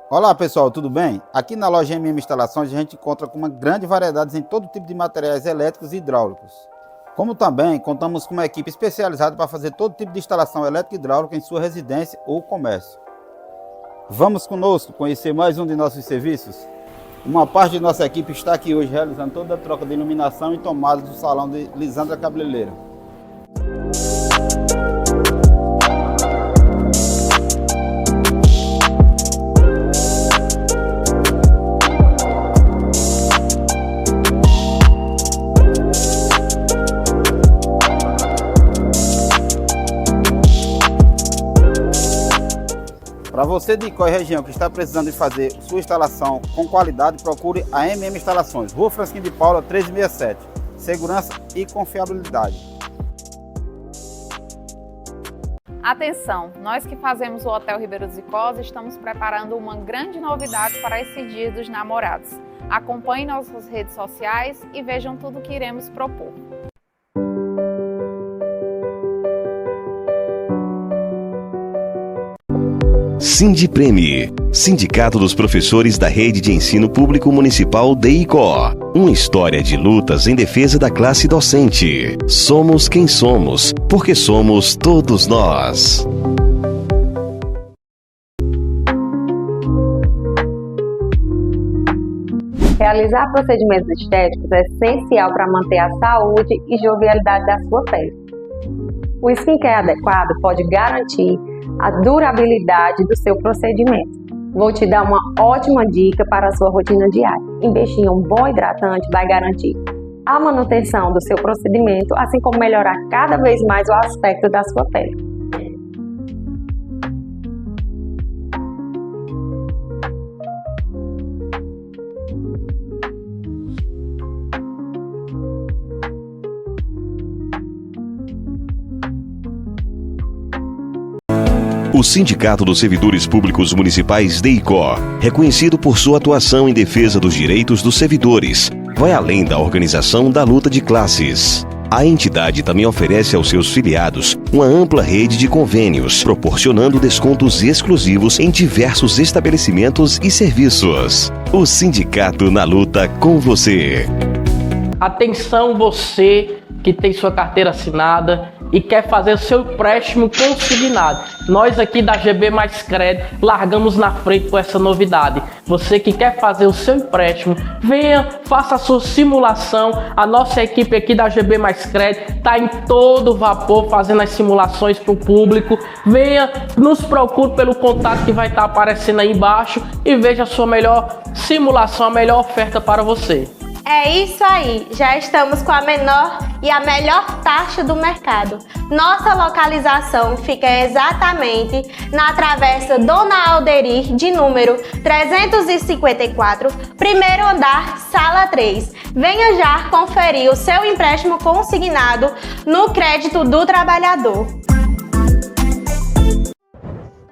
Olá pessoal, tudo bem? Aqui na loja MM Instalações a gente encontra com uma grande variedade em todo tipo de materiais elétricos e hidráulicos. Como também contamos com uma equipe especializada para fazer todo tipo de instalação elétrica e hidráulica em sua residência ou comércio. Vamos conosco conhecer mais um de nossos serviços? Uma parte de nossa equipe está aqui hoje realizando toda a troca de iluminação e tomadas do salão de Lisandra Cabeleireira. Para você de qual região que está precisando de fazer sua instalação com qualidade, procure a MM Instalações, Rua Francisco de Paula, 1367. Segurança e confiabilidade. Atenção, nós que fazemos o Hotel Ribeiro dos Icós estamos preparando uma grande novidade para esse Dia dos Namorados. Acompanhem nossas redes sociais e vejam tudo o que iremos propor. Sindipreme, Sindicato dos Professores da Rede de Ensino Público Municipal DEICO. Uma história de lutas em defesa da classe docente. Somos quem somos, porque somos todos nós. Realizar procedimentos estéticos é essencial para manter a saúde e jovialidade da sua pele. O skincare adequado pode garantir a durabilidade do seu procedimento. Vou te dar uma ótima dica para a sua rotina diária. Investir em um bom hidratante vai garantir a manutenção do seu procedimento, assim como melhorar cada vez mais o aspecto da sua pele. O Sindicato dos Servidores Públicos Municipais DEICO, reconhecido por sua atuação em defesa dos direitos dos servidores, vai além da organização da luta de classes. A entidade também oferece aos seus filiados uma ampla rede de convênios, proporcionando descontos exclusivos em diversos estabelecimentos e serviços. O sindicato na luta com você. Atenção você que tem sua carteira assinada e quer fazer o seu empréstimo consignado. Nós aqui da GB Mais Crédito largamos na frente com essa novidade. Você que quer fazer o seu empréstimo, venha, faça a sua simulação. A nossa equipe aqui da GB Mais Crédito está em todo vapor fazendo as simulações para o público. Venha, nos procure pelo contato que vai estar aparecendo aí embaixo e veja a sua melhor simulação, a melhor oferta para você. É isso aí, já estamos com a menor e a melhor taxa do mercado. Nossa localização fica exatamente na Travessa Dona Alderir, de número 354, primeiro andar, sala 3. Venha já conferir o seu empréstimo consignado no crédito do trabalhador.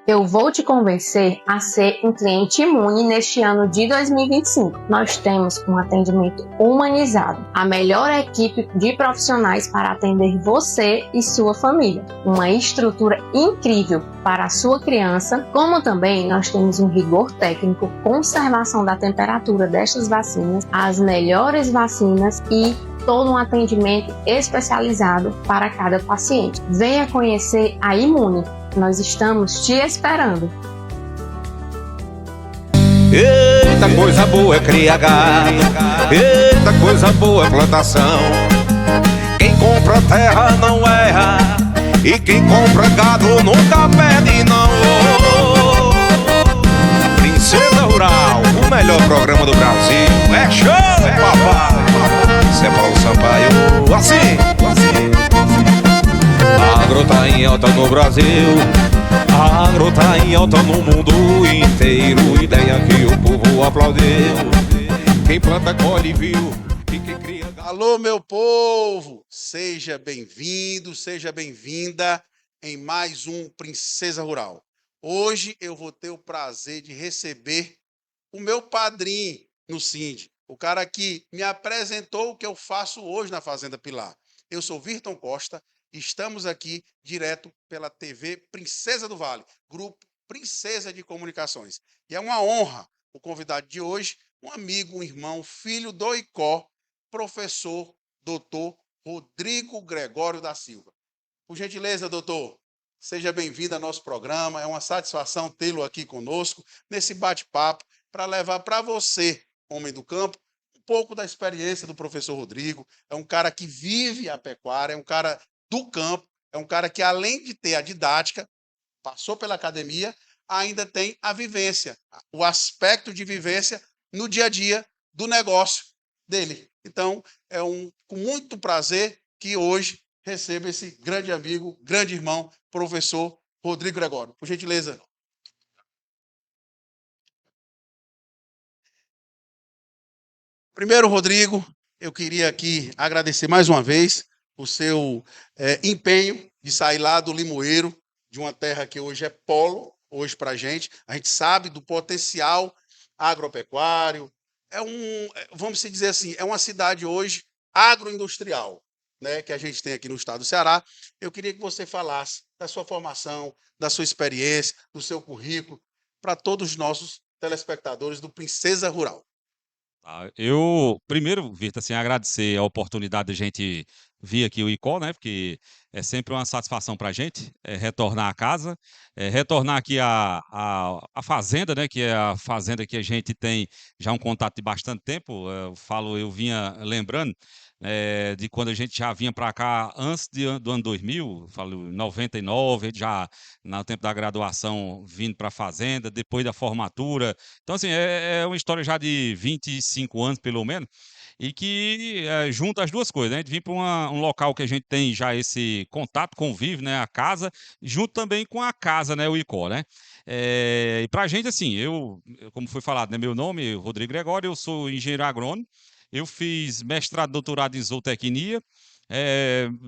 Eu vou te convencer a ser um cliente imune neste ano de 2025. Nós temos um atendimento humanizado, a melhor equipe de profissionais para atender você e sua família, uma estrutura incrível para a sua criança, como também nós temos um rigor técnico, conservação da temperatura destas vacinas, as melhores vacinas e todo um atendimento especializado para cada paciente. Venha conhecer a Imune. Nós estamos te esperando. Eita, coisa boa é criar gado. Eita, coisa boa é plantação. Quem compra terra não erra. E quem compra gado nunca perde não. Princesa Rural, o melhor programa do Brasil. É show, papai. Isso é Paulo Sampaio. Assim. Agro tá em alta no Brasil, agro tá em alta no mundo inteiro. Ideia que o povo aplaudiu. Quem planta colhe viu e quem cria. Alô, meu povo! Seja bem-vindo, seja bem-vinda em mais um Princesa Rural. Hoje eu vou ter o prazer de receber o meu padrinho no Sind, o cara que me apresentou o que eu faço hoje na Fazenda Pilar. Eu sou Virton Costa. Estamos aqui direto pela TV Princesa do Vale, grupo Princesa de Comunicações. E é uma honra o convidado de hoje, um amigo, um irmão, filho do ICO, professor doutor Rodrigo Gregório da Silva. Por gentileza, doutor, seja bem-vindo ao nosso programa. É uma satisfação tê-lo aqui conosco, nesse bate-papo, para levar para você, homem do campo, um pouco da experiência do professor Rodrigo. É um cara que vive a pecuária, é um cara do campo, é um cara que, além de ter a didática, passou pela academia, ainda tem a vivência, o aspecto de vivência no dia a dia do negócio dele. Então, é com muito prazer que hoje recebo esse grande amigo, grande irmão, professor Rodrigo Gregório. Por gentileza. Primeiro, Rodrigo, eu queria aqui agradecer mais uma vez o seu empenho de sair lá do Limoeiro, de uma terra que hoje é polo, hoje para a gente sabe do potencial agropecuário, vamos dizer assim, é uma cidade hoje agroindustrial, né, que a gente tem aqui no estado do Ceará. Eu queria que você falasse da sua formação, da sua experiência, do seu currículo, para todos os nossos telespectadores do Princesa Rural. Eu, primeiro, Vitor, assim, agradecer a oportunidade de a gente vir aqui o ICO, né? Porque é sempre uma satisfação para a gente retornar à casa, retornar aqui à fazenda, né? Que é a fazenda que a gente tem já um contato de bastante tempo. Eu vinha lembrando de quando a gente já vinha para cá antes do ano 2000, falo 99, já no tempo da graduação vindo para a fazenda, depois da formatura. Então, assim, é uma história já de 25 anos, pelo menos, e que junta as duas coisas, né? A gente vir para um local que a gente tem já esse contato, convívio, né? A casa, junto também com a casa, né? O ICO, né? E para a gente, assim, como foi falado, né? Meu nome é Rodrigo Gregório, eu sou engenheiro agrônomo, eu fiz mestrado, doutorado em zootecnia,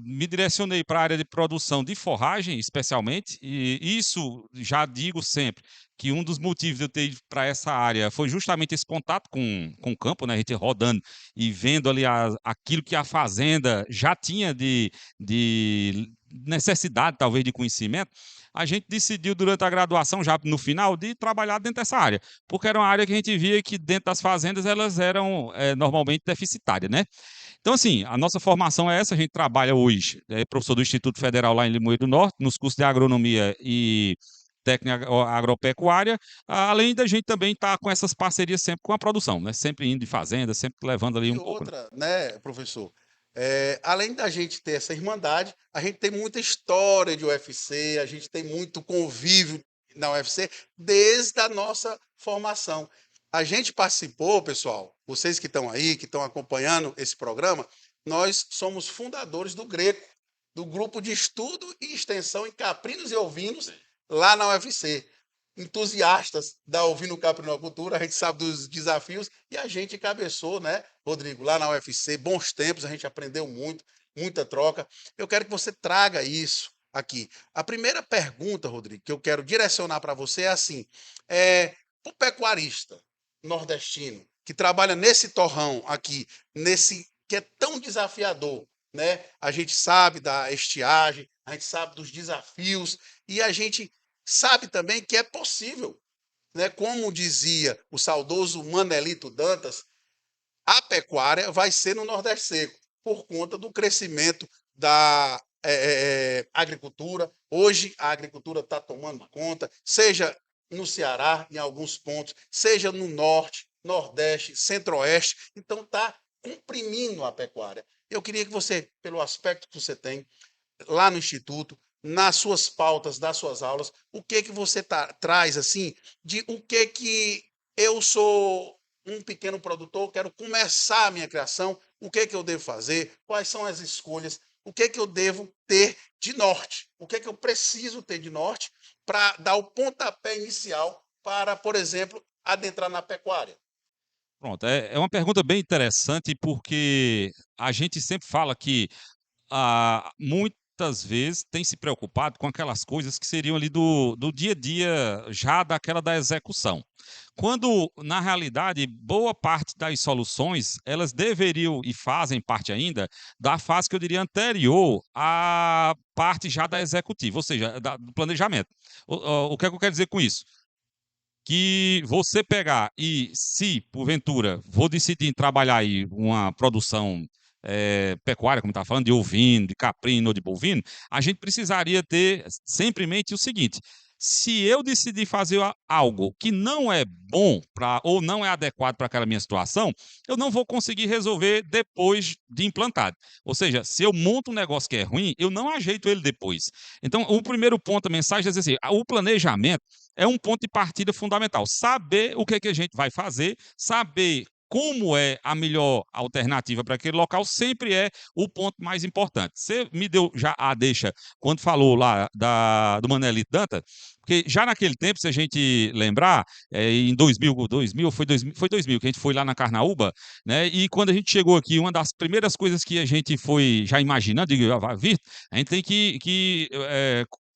me direcionei para a área de produção de forragem, especialmente, e isso já digo sempre, que um dos motivos de eu ter ido para essa área foi justamente esse contato com o campo, né? A gente rodando e vendo ali aquilo que a fazenda já tinha de necessidade, talvez, de conhecimento. A gente decidiu, durante a graduação, já no final, de trabalhar dentro dessa área, porque era uma área que a gente via que dentro das fazendas elas eram normalmente deficitárias, né? Então, assim, a nossa formação é essa, a gente trabalha hoje, é professor do Instituto Federal lá em Limoeiro do Norte, nos cursos de agronomia e técnica agropecuária, além da gente também estar com essas parcerias sempre com a produção, né? Sempre indo de fazenda, sempre levando ali E um pouco. outra, né, professor? Além da gente ter essa irmandade, a gente tem muita história de UFC, a gente tem muito convívio na UFC desde a nossa formação. A gente participou, pessoal, vocês que estão aí, que estão acompanhando esse programa, nós somos fundadores do Greco, do Grupo de Estudo e Extensão em Caprinos e Ovinos, lá na UFC. Entusiastas da ovino-caprinocultura, a gente sabe dos desafios e a gente cabeçou, né, Rodrigo, lá na UFC, bons tempos, a gente aprendeu muito, muita troca. Eu quero que você traga isso aqui. A primeira pergunta, Rodrigo, que eu quero direcionar para você é assim: o pecuarista nordestino que trabalha nesse torrão aqui, nesse que é tão desafiador, né? A gente sabe da estiagem, a gente sabe dos desafios e a gente sabe também que é possível, né? Como dizia o saudoso Manelito Dantas, a pecuária vai ser no Nordeste seco, por conta do crescimento da agricultura. Hoje a agricultura está tomando conta, seja no Ceará, em alguns pontos, seja no Norte, Nordeste, Centro-Oeste. Então está comprimindo a pecuária. Eu queria que você, pelo aspecto que você tem lá no Instituto, nas suas pautas, das suas aulas, o que você traz assim de o que eu sou um pequeno produtor, quero começar a minha criação, o que eu devo fazer, quais são as escolhas, o que eu devo ter de norte, o que eu preciso ter de norte para dar o pontapé inicial para, por exemplo, adentrar na pecuária. Pronto, é uma pergunta bem interessante porque a gente sempre fala que muitas vezes tem se preocupado com aquelas coisas que seriam ali do dia a dia, já daquela da execução. Quando, na realidade, boa parte das soluções, elas deveriam e fazem parte ainda da fase que eu diria anterior à parte já da executiva, ou seja, do planejamento. O que é que eu quero dizer com isso? Que você pegar e, se porventura vou decidir em trabalhar aí uma produção pecuária, como está falando, de ovino, de caprino ou de bovino, a gente precisaria ter sempre em mente o seguinte: se eu decidir fazer algo que não é bom ou não é adequado para aquela minha situação, eu não vou conseguir resolver depois de implantado. Ou seja, se eu monto um negócio que é ruim, eu não ajeito ele depois. Então, o primeiro ponto da mensagem é dizer assim: o planejamento é um ponto de partida fundamental. Saber o que é que a gente vai fazer, saber como é a melhor alternativa para aquele local, sempre é o ponto mais importante. Você me deu já a deixa quando falou lá do Manelito Dantas, porque já naquele tempo, se a gente lembrar, em 2000 foi 2000 que a gente foi lá na Carnaúba, né? E quando a gente chegou aqui, uma das primeiras coisas que a gente foi já imaginando, a gente tem que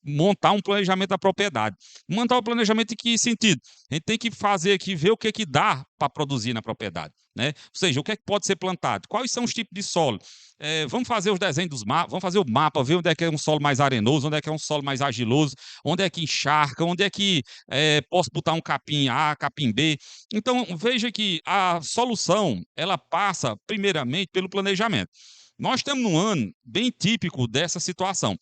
montar um planejamento da propriedade. Montar o planejamento em que sentido? A gente tem que fazer aqui, ver o que é que dá para produzir na propriedade, né? Ou seja, o que é que pode ser plantado, quais são os tipos de solo. Vamos fazer os desenhos dos mapas, vamos fazer o mapa, ver onde é que é um solo mais arenoso, onde é que é um solo mais argiloso, onde é que encharca, onde é que posso botar um capim A, capim B. Então, veja que a solução, ela passa primeiramente pelo planejamento. Nós estamos num ano bem típico dessa situação.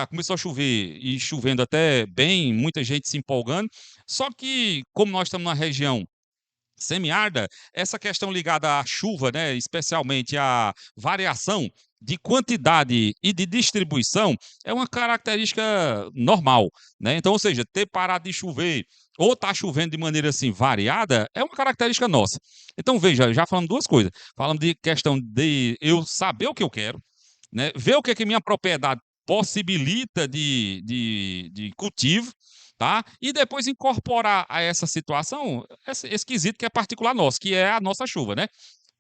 Começou a chover e chovendo até bem, muita gente se empolgando. Só que, como nós estamos numa região semiárida, essa questão ligada à chuva, né, especialmente à variação de quantidade e de distribuição, é uma característica normal, né? Então, ou seja, ter parado de chover ou estar chovendo de maneira assim variada é uma característica nossa. Então, veja, já falamos duas coisas. Falamos de questão de eu saber o que eu quero, né? Ver o que é que minha propriedade possibilita de cultivo, tá? E depois incorporar a essa situação esse quesito que é particular nosso, que é a nossa chuva, né?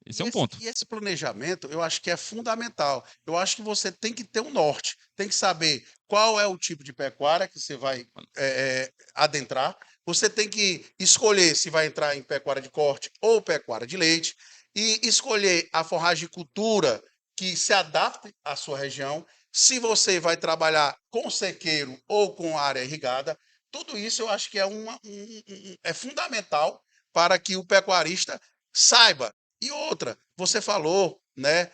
Esse é um ponto. E esse planejamento, eu acho que é fundamental. Eu acho que você tem que ter um norte, tem que saber qual é o tipo de pecuária que você vai adentrar. Você tem que escolher se vai entrar em pecuária de corte ou pecuária de leite e escolher a forragicultura que se adapte à sua região. Se você vai trabalhar com sequeiro ou com área irrigada, tudo isso eu acho que é fundamental para que o pecuarista saiba. E outra, você falou, né?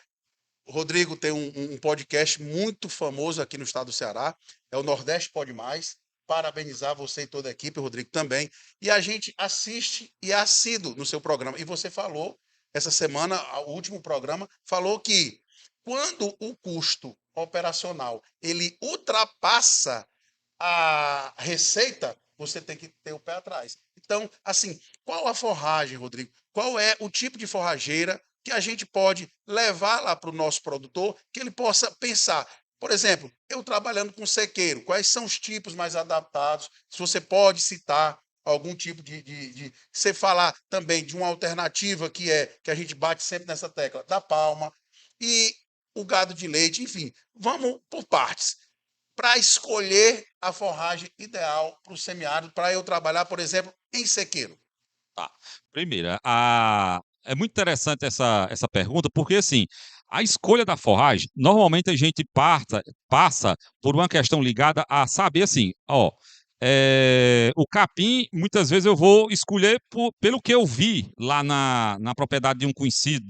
O Rodrigo tem um podcast muito famoso aqui no estado do Ceará, é o Nordeste Pode Mais. Parabenizar você e toda a equipe, o Rodrigo também. E a gente assiste e é assíduo no seu programa. E você falou, essa semana, o último programa, falou que quando o custo operacional ele ultrapassa a receita, você tem que ter o pé atrás. Então, assim, qual a forragem, Rodrigo? Qual é o tipo de forrageira que a gente pode levar lá para o nosso produtor, que ele possa pensar? Por exemplo, eu trabalhando com sequeiro, quais são os tipos mais adaptados? Se você pode citar algum tipo você falar também de uma alternativa que a gente bate sempre nessa tecla, da palma, e o gado de leite, enfim, vamos por partes. Para escolher a forragem ideal para o semiárido, para eu trabalhar, por exemplo, em sequeiro. Tá. Primeiro, é muito interessante essa pergunta, porque assim, a escolha da forragem, normalmente a gente passa por uma questão ligada a saber assim, ó, o capim, muitas vezes eu vou escolher pelo que eu vi lá na propriedade de um conhecido,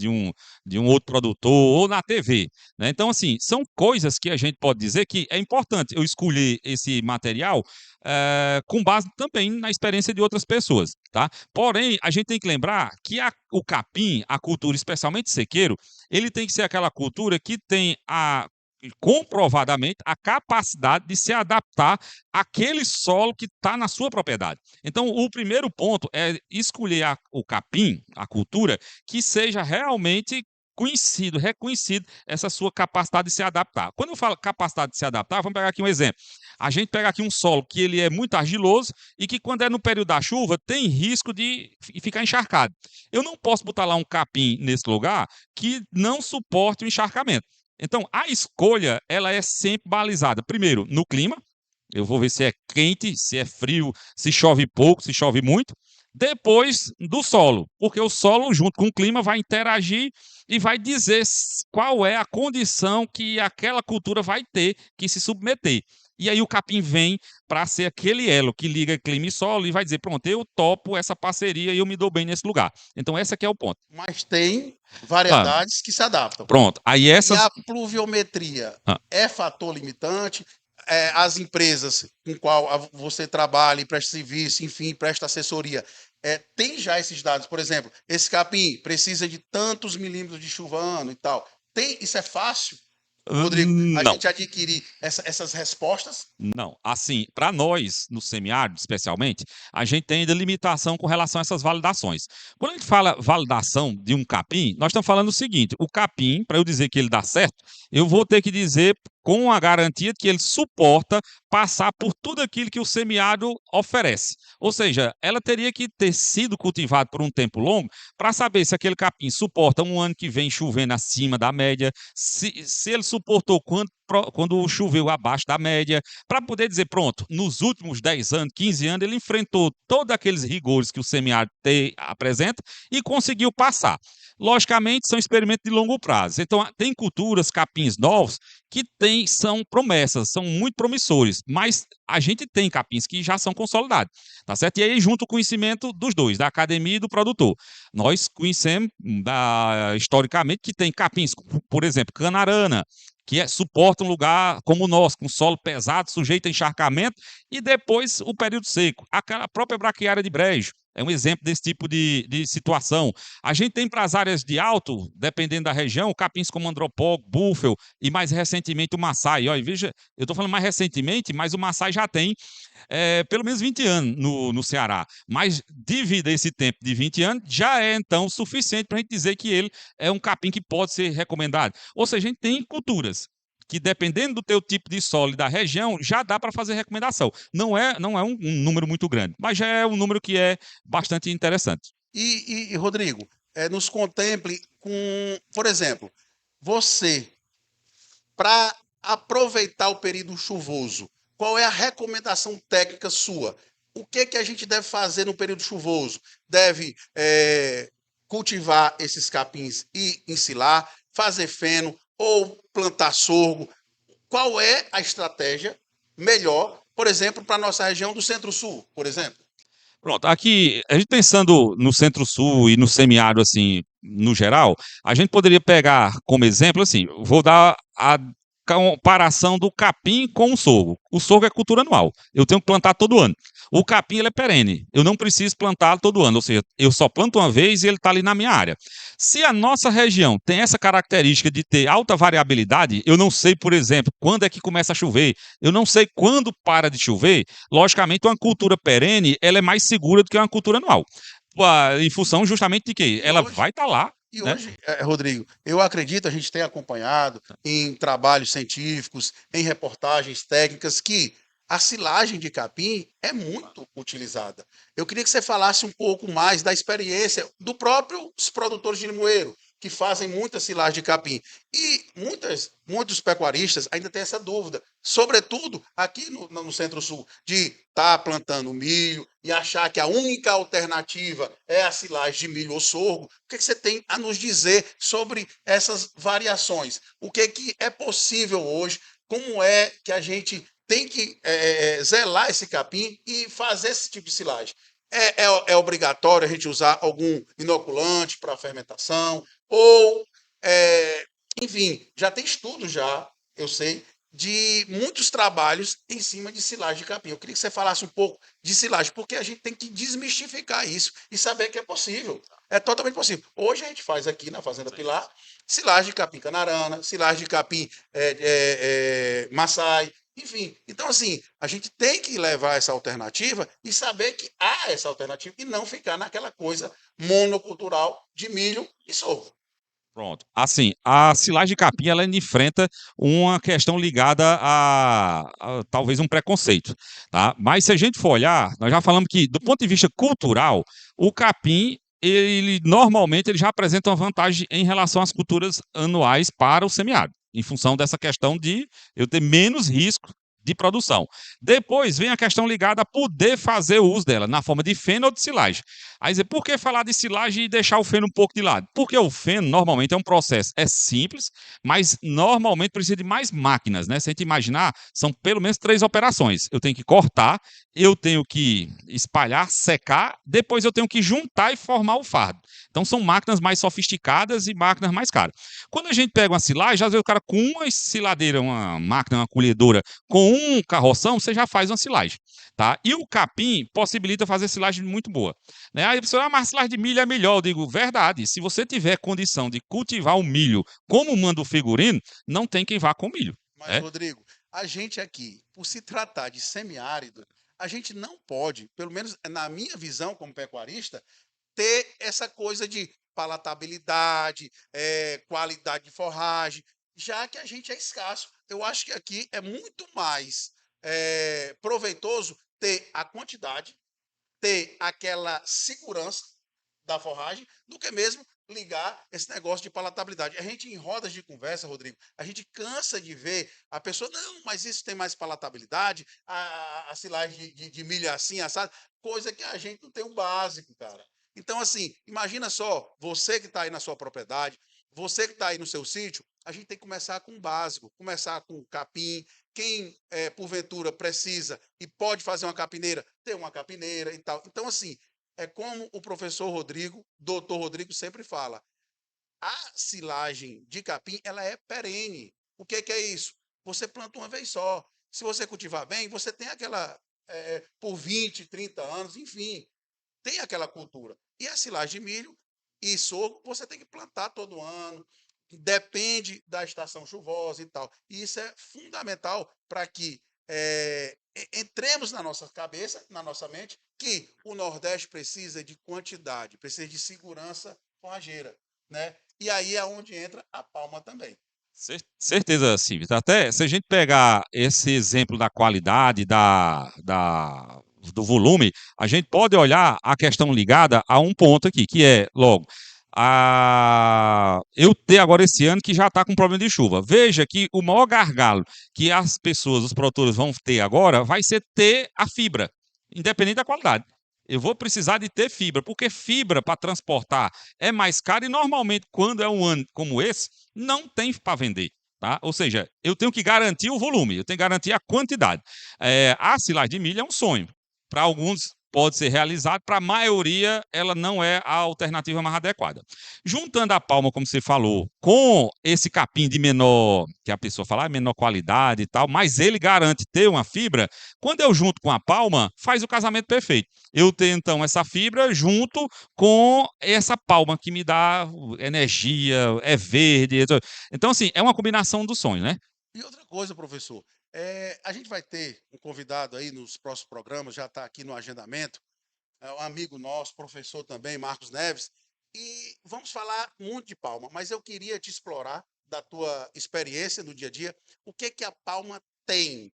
de um outro produtor, ou na TV, né? Então, assim, são coisas que a gente pode dizer que é importante eu escolher esse material com base também na experiência de outras pessoas, tá? Porém, a gente tem que lembrar que o capim, a cultura, especialmente sequeiro, ele tem que ser aquela cultura que tem comprovadamente a capacidade de se adaptar àquele solo que está na sua propriedade. Então, o primeiro ponto é escolher o capim, a cultura, que seja realmente reconhecido essa sua capacidade de se adaptar. Quando eu falo capacidade de se adaptar, vamos pegar aqui um exemplo. A gente pega aqui um solo que ele é muito argiloso e que quando é no período da chuva tem risco de ficar encharcado. Eu não posso botar lá um capim nesse lugar que não suporte o encharcamento. Então, a escolha, ela é sempre balizada, primeiro, no clima. Eu vou ver se é quente, se é frio, se chove pouco, se chove muito. Depois do solo, porque o solo, junto com o clima, vai interagir e vai dizer qual é a condição que aquela cultura vai ter que se submeter. E aí o capim vem para ser aquele elo que liga clima e solo e vai dizer, pronto, eu topo essa parceria e eu me dou bem nesse lugar. Então, esse aqui é o ponto. Mas tem variedades que se adaptam. Pronto, aí essas... E a pluviometria é fator limitante? As empresas com qual você trabalha e presta serviço, enfim, presta assessoria, tem já esses dados? Por exemplo, esse capim precisa de tantos milímetros de chuva ano e tal. Isso é fácil, Rodrigo, a Não. gente adquirir essas respostas? Não, assim, para nós, no semiárido especialmente, a gente tem ainda limitação com relação a essas validações. Quando a gente fala validação de um capim, nós estamos falando o seguinte, o capim, para eu dizer que ele dá certo, eu vou ter que dizer com a garantia que ele suporta passar por tudo aquilo que o semiárido oferece. Ou seja, ela teria que ter sido cultivada por um tempo longo para saber se aquele capim suporta um ano que vem chovendo acima da média, se ele suportou quando choveu abaixo da média, para poder dizer, pronto, nos últimos 10 anos, 15 anos, ele enfrentou todos aqueles rigores que o semiárido apresenta e conseguiu passar. Logicamente, são experimentos de longo prazo. Então, tem culturas, capins novos, que são promessas, são muito promissores, mas a gente tem capins que já são consolidados, tá certo? E aí, junto o conhecimento dos dois, da academia e do produtor. Nós conhecemos, historicamente, que tem capins, por exemplo, canarana, que suporta um lugar como o nosso, com solo pesado, sujeito a encharcamento, e depois o período seco. A própria braquiária de brejo é um exemplo desse tipo de situação. A gente tem para as áreas de alto, dependendo da região, capins como andropólogo, búfalo e mais recentemente o maçai. Olha, veja, eu estou falando mais recentemente, mas o maçai já tem pelo menos 20 anos no Ceará. Mas devido a esse tempo de 20 anos, já é então suficiente para a gente dizer que ele é um capim que pode ser recomendado. Ou seja, a gente tem culturas que dependendo do teu tipo de solo e da região, já dá para fazer recomendação. Não é um número muito grande, mas já é um número que é bastante interessante. E Rodrigo, nos contemple com, por exemplo, você, para aproveitar o período chuvoso, qual é a recomendação técnica sua? O que a gente deve fazer no período chuvoso? Deve cultivar esses capins e ensilar, fazer feno, ou plantar sorgo? Qual é a estratégia melhor, por exemplo, para a nossa região do Centro-Sul, por exemplo? Pronto, aqui, a gente pensando no Centro-Sul e no semiárido, assim, no geral, a gente poderia pegar como exemplo, assim, vou dar a comparação do capim com o sorgo. O sorgo é cultura anual, eu tenho que plantar todo ano. O capim ele é perene, eu não preciso plantá-lo todo ano, ou seja, eu só planto uma vez e ele está ali na minha área. Se a nossa região tem essa característica de ter alta variabilidade, eu não sei, por exemplo, quando é que começa a chover, eu não sei quando para de chover, logicamente uma cultura perene ela é mais segura do que uma cultura anual. Em função justamente de que ela vai estar lá. E hoje, Rodrigo, eu acredito, a gente tem acompanhado em trabalhos científicos, em reportagens técnicas, que a silagem de capim é muito utilizada. Eu queria que você falasse um pouco mais da experiência dos próprios produtores de limoeiro, que fazem muita silagem de capim. E muitos pecuaristas ainda têm essa dúvida, sobretudo aqui no Centro-Sul, de estar plantando milho e achar que a única alternativa é a silagem de milho ou sorgo. O que você tem a nos dizer sobre essas variações? O que é possível hoje? Como é que a gente tem que zelar esse capim e fazer esse tipo de silagem? É obrigatório a gente usar algum inoculante para fermentação? Ou, enfim, já tem estudos eu sei, de muitos trabalhos em cima de silagem de capim. Eu queria que você falasse um pouco de silagem, porque a gente tem que desmistificar isso e saber que é possível. É totalmente possível. Hoje a gente faz aqui na Fazenda Pilar silagem de capim canarana, silagem de capim maçai, enfim. Então, assim, a gente tem que levar essa alternativa e saber que há essa alternativa e não ficar naquela coisa monocultural de milho e sorgo. Pronto. Assim, a silagem de capim, ela enfrenta uma questão ligada a talvez um preconceito, tá? Mas se a gente for olhar, nós já falamos que, do ponto de vista cultural, o capim, normalmente, ele já apresenta uma vantagem em relação às culturas anuais para o semiárido. em função dessa questão de eu ter menos risco de produção. Depois vem a questão ligada a poder fazer o uso dela, na forma de feno ou de silagem. Aí dizer, por que falar de silagem e deixar o feno um pouco de lado? Porque o feno, normalmente, é um processo, é simples, mas normalmente precisa de mais máquinas, né? Se a gente imaginar, são pelo menos 3 operações. Eu tenho que cortar, eu tenho que espalhar, secar, depois eu tenho que juntar e formar o fardo. Então, são máquinas mais sofisticadas e máquinas mais caras. Quando a gente pega uma silagem, às vezes o cara com uma siladeira, uma máquina, uma colhedora, com um carroção, você já faz uma silagem, tá? E o capim possibilita fazer silagem muito boa, né? Aí a pessoa, mas a silagem de milho é melhor. Eu digo, verdade, se você tiver condição de cultivar o milho como manda o figurino, não tem quem vá com milho. Mas, Rodrigo, a gente aqui, por se tratar de semiárido, a gente não pode, pelo menos na minha visão como pecuarista, ter essa coisa de palatabilidade, qualidade de forragem, já que a gente é escasso. Eu acho que aqui é muito mais proveitoso ter a quantidade, ter aquela segurança da forragem, do que mesmo ligar esse negócio de palatabilidade. A gente, em rodas de conversa, Rodrigo, a gente cansa de ver a pessoa, não, mas isso tem mais palatabilidade, a silagem de milho assim, assado, coisa que a gente não tem o básico, cara. Então, assim, imagina só, você que está aí na sua propriedade, você que está aí no seu sítio, a gente tem que começar com o básico, começar com o capim. Quem, porventura, precisa e pode fazer uma capineira, ter uma capineira e tal. Então, assim, é como o professor Rodrigo, doutor Rodrigo, sempre fala, a silagem de capim, ela é perene. O que é isso? Você planta uma vez só. Se você cultivar bem, você tem aquela, por 20, 30 anos, enfim, tem aquela cultura. E a silagem de milho e sorgo, você tem que plantar todo ano, depende da estação chuvosa e tal. E isso é fundamental para que entremos na nossa cabeça, na nossa mente, que o Nordeste precisa de quantidade, precisa de segurança forrageira, né? E aí é onde entra a palma também. Certeza, Silvio. Até se a gente pegar esse exemplo da qualidade, do volume, a gente pode olhar a questão ligada a um ponto aqui, que é, logo, eu ter agora esse ano que já está com problema de chuva. Veja que o maior gargalo que as pessoas, os produtores vão ter agora, vai ser ter a fibra, independente da qualidade. Eu vou precisar de ter fibra, porque fibra para transportar é mais caro e normalmente quando é um ano como esse, não tem para vender. Tá? Ou seja, eu tenho que garantir o volume, eu tenho que garantir a quantidade. A silagem de milho é um sonho. Para alguns pode ser realizado, para a maioria ela não é a alternativa mais adequada. Juntando a palma, como você falou, com esse capim de menor, que a pessoa fala, menor qualidade e tal, mas ele garante ter uma fibra, quando eu junto com a palma, faz o casamento perfeito. Eu tenho, então, essa fibra junto com essa palma que me dá energia, é verde. Então, assim, é uma combinação do sonho, né? E outra coisa, professor, a gente vai ter um convidado aí nos próximos programas, já está aqui no agendamento, um amigo nosso, professor também, Marcos Neves, e vamos falar muito de palma, mas eu queria te explorar da tua experiência no dia a dia, o que a palma tem.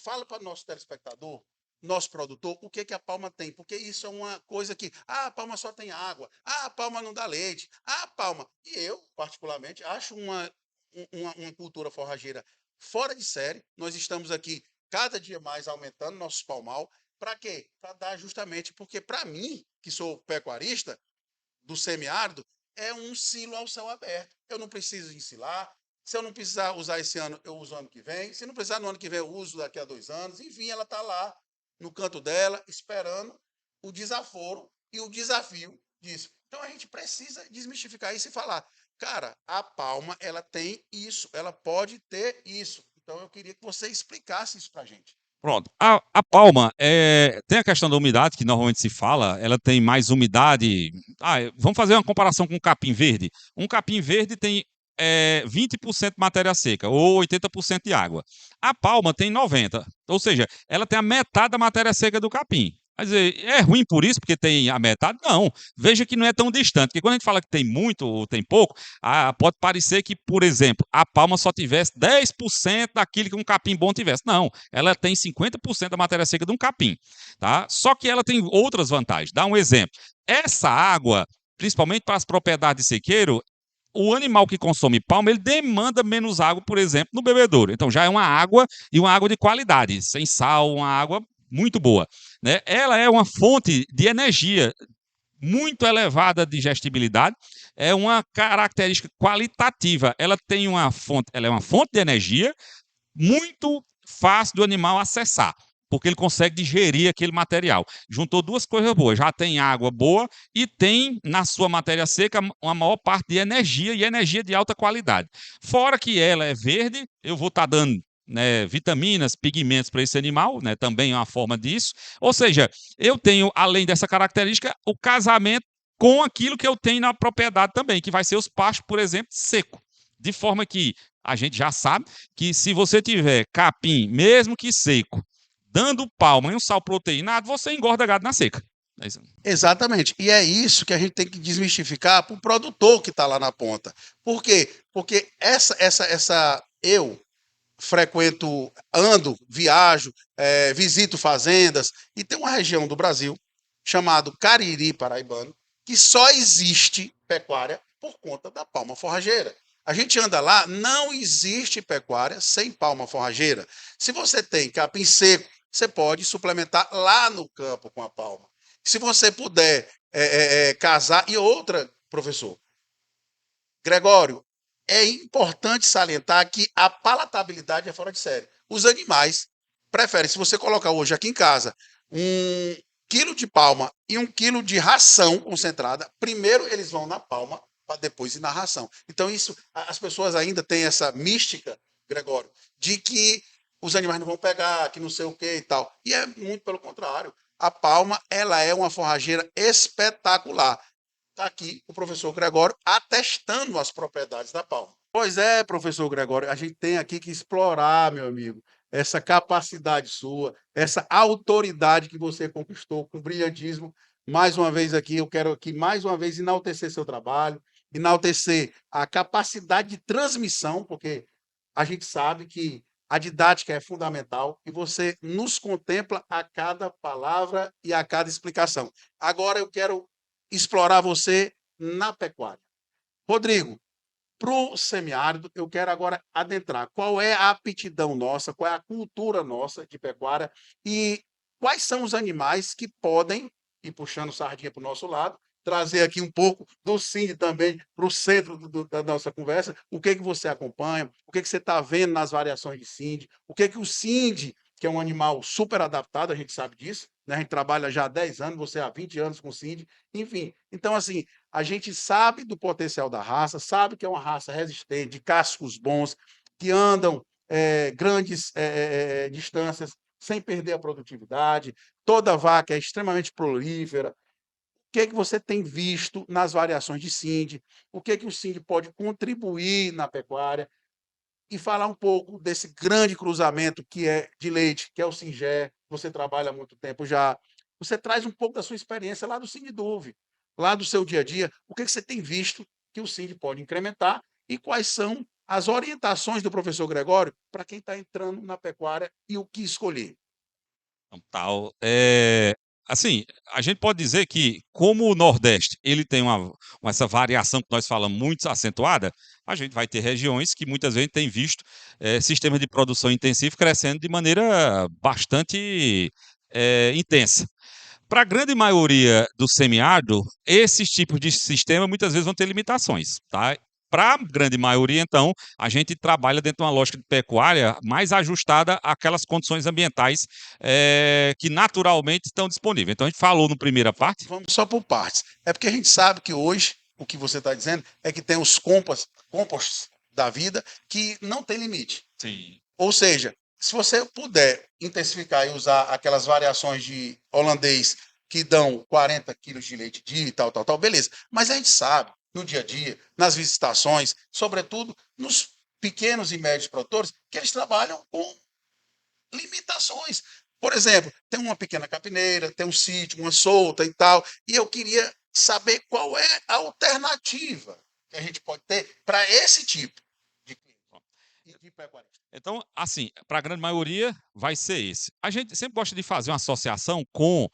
Fala para o nosso telespectador, nosso produtor, o que a palma tem, porque isso é uma coisa que, a palma só tem água, a palma não dá leite, a palma... E eu, particularmente, acho uma cultura forrageira fora de série. Nós estamos aqui cada dia mais aumentando nossos palmal. Para quê? Para dar justamente, porque para mim, que sou pecuarista do semiárido, é um silo ao céu aberto. Eu não preciso ensilar. Se eu não precisar usar esse ano, eu uso ano que vem. Se não precisar no ano que vem, eu uso daqui a 2 anos. Enfim, ela está lá no canto dela, esperando o desaforo e o desafio disso. Então a gente precisa desmistificar isso e falar, cara, a palma, ela tem isso, ela pode ter isso. Então eu queria que você explicasse isso para a gente. Pronto. A palma tem a questão da umidade, que normalmente se fala, ela tem mais umidade. Vamos fazer uma comparação com o capim verde. Um capim verde tem 20% de matéria seca, ou 80% de água. A palma tem 90%, ou seja, ela tem a metade da matéria seca do capim. Quer dizer, é ruim por isso, porque tem a metade? Não. Veja que não é tão distante, porque quando a gente fala que tem muito ou tem pouco, pode parecer que, por exemplo, a palma só tivesse 10% daquilo que um capim bom tivesse. Não, ela tem 50% da matéria seca de um capim. Tá? Só que ela tem outras vantagens. Dá um exemplo. Essa água, principalmente para as propriedades de sequeiro, o animal que consome palma, ele demanda menos água, por exemplo, no bebedouro. Então, já é uma água e uma água de qualidade, sem sal, uma água muito boa, né? Ela é uma fonte de energia muito elevada de digestibilidade, é uma característica qualitativa. Ela tem uma fonte, ela é uma fonte de energia muito fácil do animal acessar, porque ele consegue digerir aquele material. Juntou duas coisas boas, já tem água boa e tem na sua matéria seca uma maior parte de energia e energia de alta qualidade. Fora que ela é verde, eu vou estar dando, né, vitaminas, pigmentos para esse animal, né, também é uma forma disso. Ou seja, eu tenho, além dessa característica, o casamento com aquilo que eu tenho na propriedade também, que vai ser os pastos, por exemplo, seco. De forma que a gente já sabe que se você tiver capim, mesmo que seco, dando palma e um sal proteinado, você engorda gado na seca. É isso. Exatamente. E é isso que a gente tem que desmistificar para o produtor que está lá na ponta. Por quê? Porque eu frequento, ando, viajo, visito fazendas, e tem uma região do Brasil chamado Cariri Paraibano, que só existe pecuária por conta da palma forrageira. A gente anda lá, não existe pecuária sem palma forrageira. Se você tem capim seco, você pode suplementar lá no campo com a palma. Se você puder casar... E outra, professor Gregório, é importante salientar que a palatabilidade é fora de série. Os animais preferem, se você colocar hoje aqui em casa 1 quilo de palma e 1 quilo de ração concentrada, primeiro eles vão na palma para depois ir na ração. Então isso, as pessoas ainda têm essa mística, Gregório, de que os animais não vão pegar, que não sei o que e tal. E é muito pelo contrário. A palma, ela é uma forrageira espetacular. Está aqui o professor Gregório atestando as propriedades da palma. Pois é, professor Gregório, a gente tem aqui que explorar, meu amigo, essa capacidade sua, essa autoridade que você conquistou com brilhantismo. Mais uma vez aqui, eu quero aqui mais uma vez enaltecer seu trabalho, enaltecer a capacidade de transmissão, porque a gente sabe que a didática é fundamental e você nos contempla a cada palavra e a cada explicação. Agora eu quero explorar você na pecuária. Rodrigo, para o semiárido, eu quero agora adentrar. Qual é a aptidão nossa, qual é a cultura nossa de pecuária e quais são os animais que podem, e puxando sardinha para o nosso lado, trazer aqui um pouco do CIND também para o centro da nossa conversa. O que você acompanha, o que você está vendo nas variações de CIND, o que o CIND, que é um animal super adaptado, a gente sabe disso, né? A gente trabalha já há 10 anos, você há 20 anos com CIND, enfim. Então, assim, a gente sabe do potencial da raça, sabe que é uma raça resistente, de cascos bons, que andam grandes distâncias sem perder a produtividade, toda vaca é extremamente prolífera. O que você tem visto nas variações de CIND, o que o CIND pode contribuir na pecuária, e falar um pouco desse grande cruzamento que é de leite, que é o Singé, você trabalha há muito tempo já. Você traz um pouco da sua experiência lá do Sindiduve, lá do seu dia a dia, o que você tem visto que o CIND pode incrementar e quais são as orientações do professor Gregório para quem está entrando na pecuária e o que escolher. Então, tal. Assim, a gente pode dizer que, como o Nordeste ele tem essa variação que nós falamos muito acentuada, a gente vai ter regiões que muitas vezes tem visto sistemas de produção intensivo crescendo de maneira bastante intensa. Para a grande maioria do semiárido, esses tipos de sistema muitas vezes vão ter limitações, tá? Para a grande maioria, então, a gente trabalha dentro de uma lógica de pecuária mais ajustada àquelas condições ambientais que naturalmente estão disponíveis. Então, a gente falou na primeira parte. Vamos só por partes. É porque a gente sabe que hoje, o que você está dizendo, é que tem os composts da vida que não tem limite. Sim. Ou seja, se você puder intensificar e usar aquelas variações de holandês que dão 40 quilos de leite dia e tal, beleza. Mas a gente sabe, no dia a dia, nas visitações, sobretudo nos pequenos e médios produtores, que eles trabalham com limitações. Por exemplo, tem uma pequena capineira, tem um sítio, uma solta e tal, e eu queria saber qual é a alternativa que a gente pode ter para esse tipo de pecuarista. Então, assim, para a grande maioria vai ser esse. A gente sempre gosta de fazer uma associação com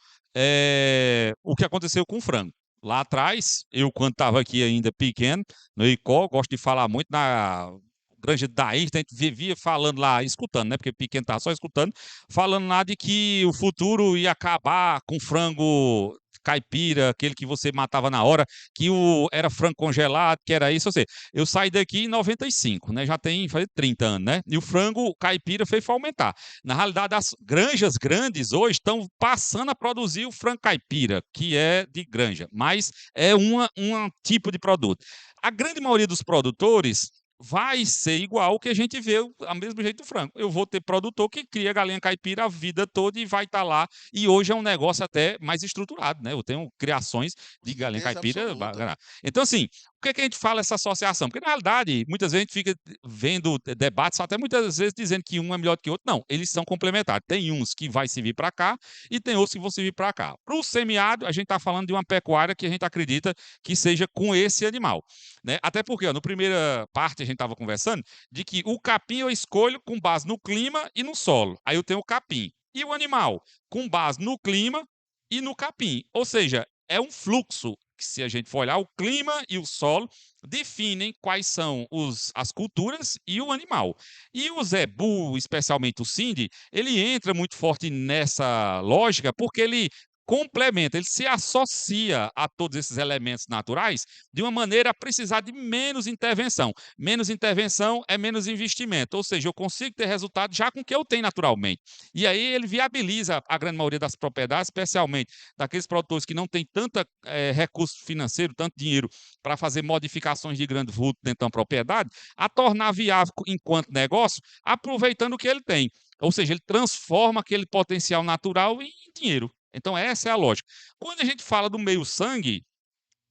o que aconteceu com o frango. Lá atrás, eu quando estava aqui ainda pequeno, no ICO, gosto de falar muito na Granja da Índia, a gente vivia falando lá, escutando, né? Porque pequeno estava só escutando, falando lá de que o futuro ia acabar com frango caipira, aquele que você matava na hora, que era frango congelado, que era isso. Ou seja, eu saí daqui em 95, né? Já tem faz 30 anos, né? E o frango caipira fez aumentar. Na realidade, as granjas grandes hoje estão passando a produzir o frango caipira, que é de granja, mas é um tipo de produto. A grande maioria dos produtores vai ser igual o que a gente vê ao mesmo jeito do frango. Eu vou ter produtor que cria galinha caipira a vida toda e vai estar lá. E hoje é um negócio até mais estruturado, né? Eu tenho criações de galinha Certeza caipira. absoluta. Então, assim, por que a gente fala essa associação? Porque, na realidade, muitas vezes a gente fica vendo debates, até muitas vezes dizendo que um é melhor do que o outro. Não, eles são complementares. Tem uns que vai servir para cá e tem outros que vão servir para cá. Para o semiárido, a gente está falando de uma pecuária que a gente acredita que seja com esse animal, né? Até porque, ó, na primeira parte a gente estava conversando de que o capim eu escolho com base no clima e no solo. Aí eu tenho o capim. E o animal? Com base no clima e no capim. Ou seja, é um fluxo que, se a gente for olhar, o clima e o solo definem quais são as culturas e o animal. E o zebu, especialmente o Cindy, ele entra muito forte nessa lógica porque ele complementa, ele se associa a todos esses elementos naturais de uma maneira a precisar de menos intervenção. Menos intervenção é menos investimento, ou seja, eu consigo ter resultado já com o que eu tenho naturalmente. E aí ele viabiliza a grande maioria das propriedades, especialmente daqueles produtores que não têm tanto recurso financeiro, tanto dinheiro para fazer modificações de grande vulto dentro de uma propriedade, a tornar viável enquanto negócio, aproveitando o que ele tem. Ou seja, ele transforma aquele potencial natural em dinheiro. Então, essa é a lógica. Quando a gente fala do meio-sangue,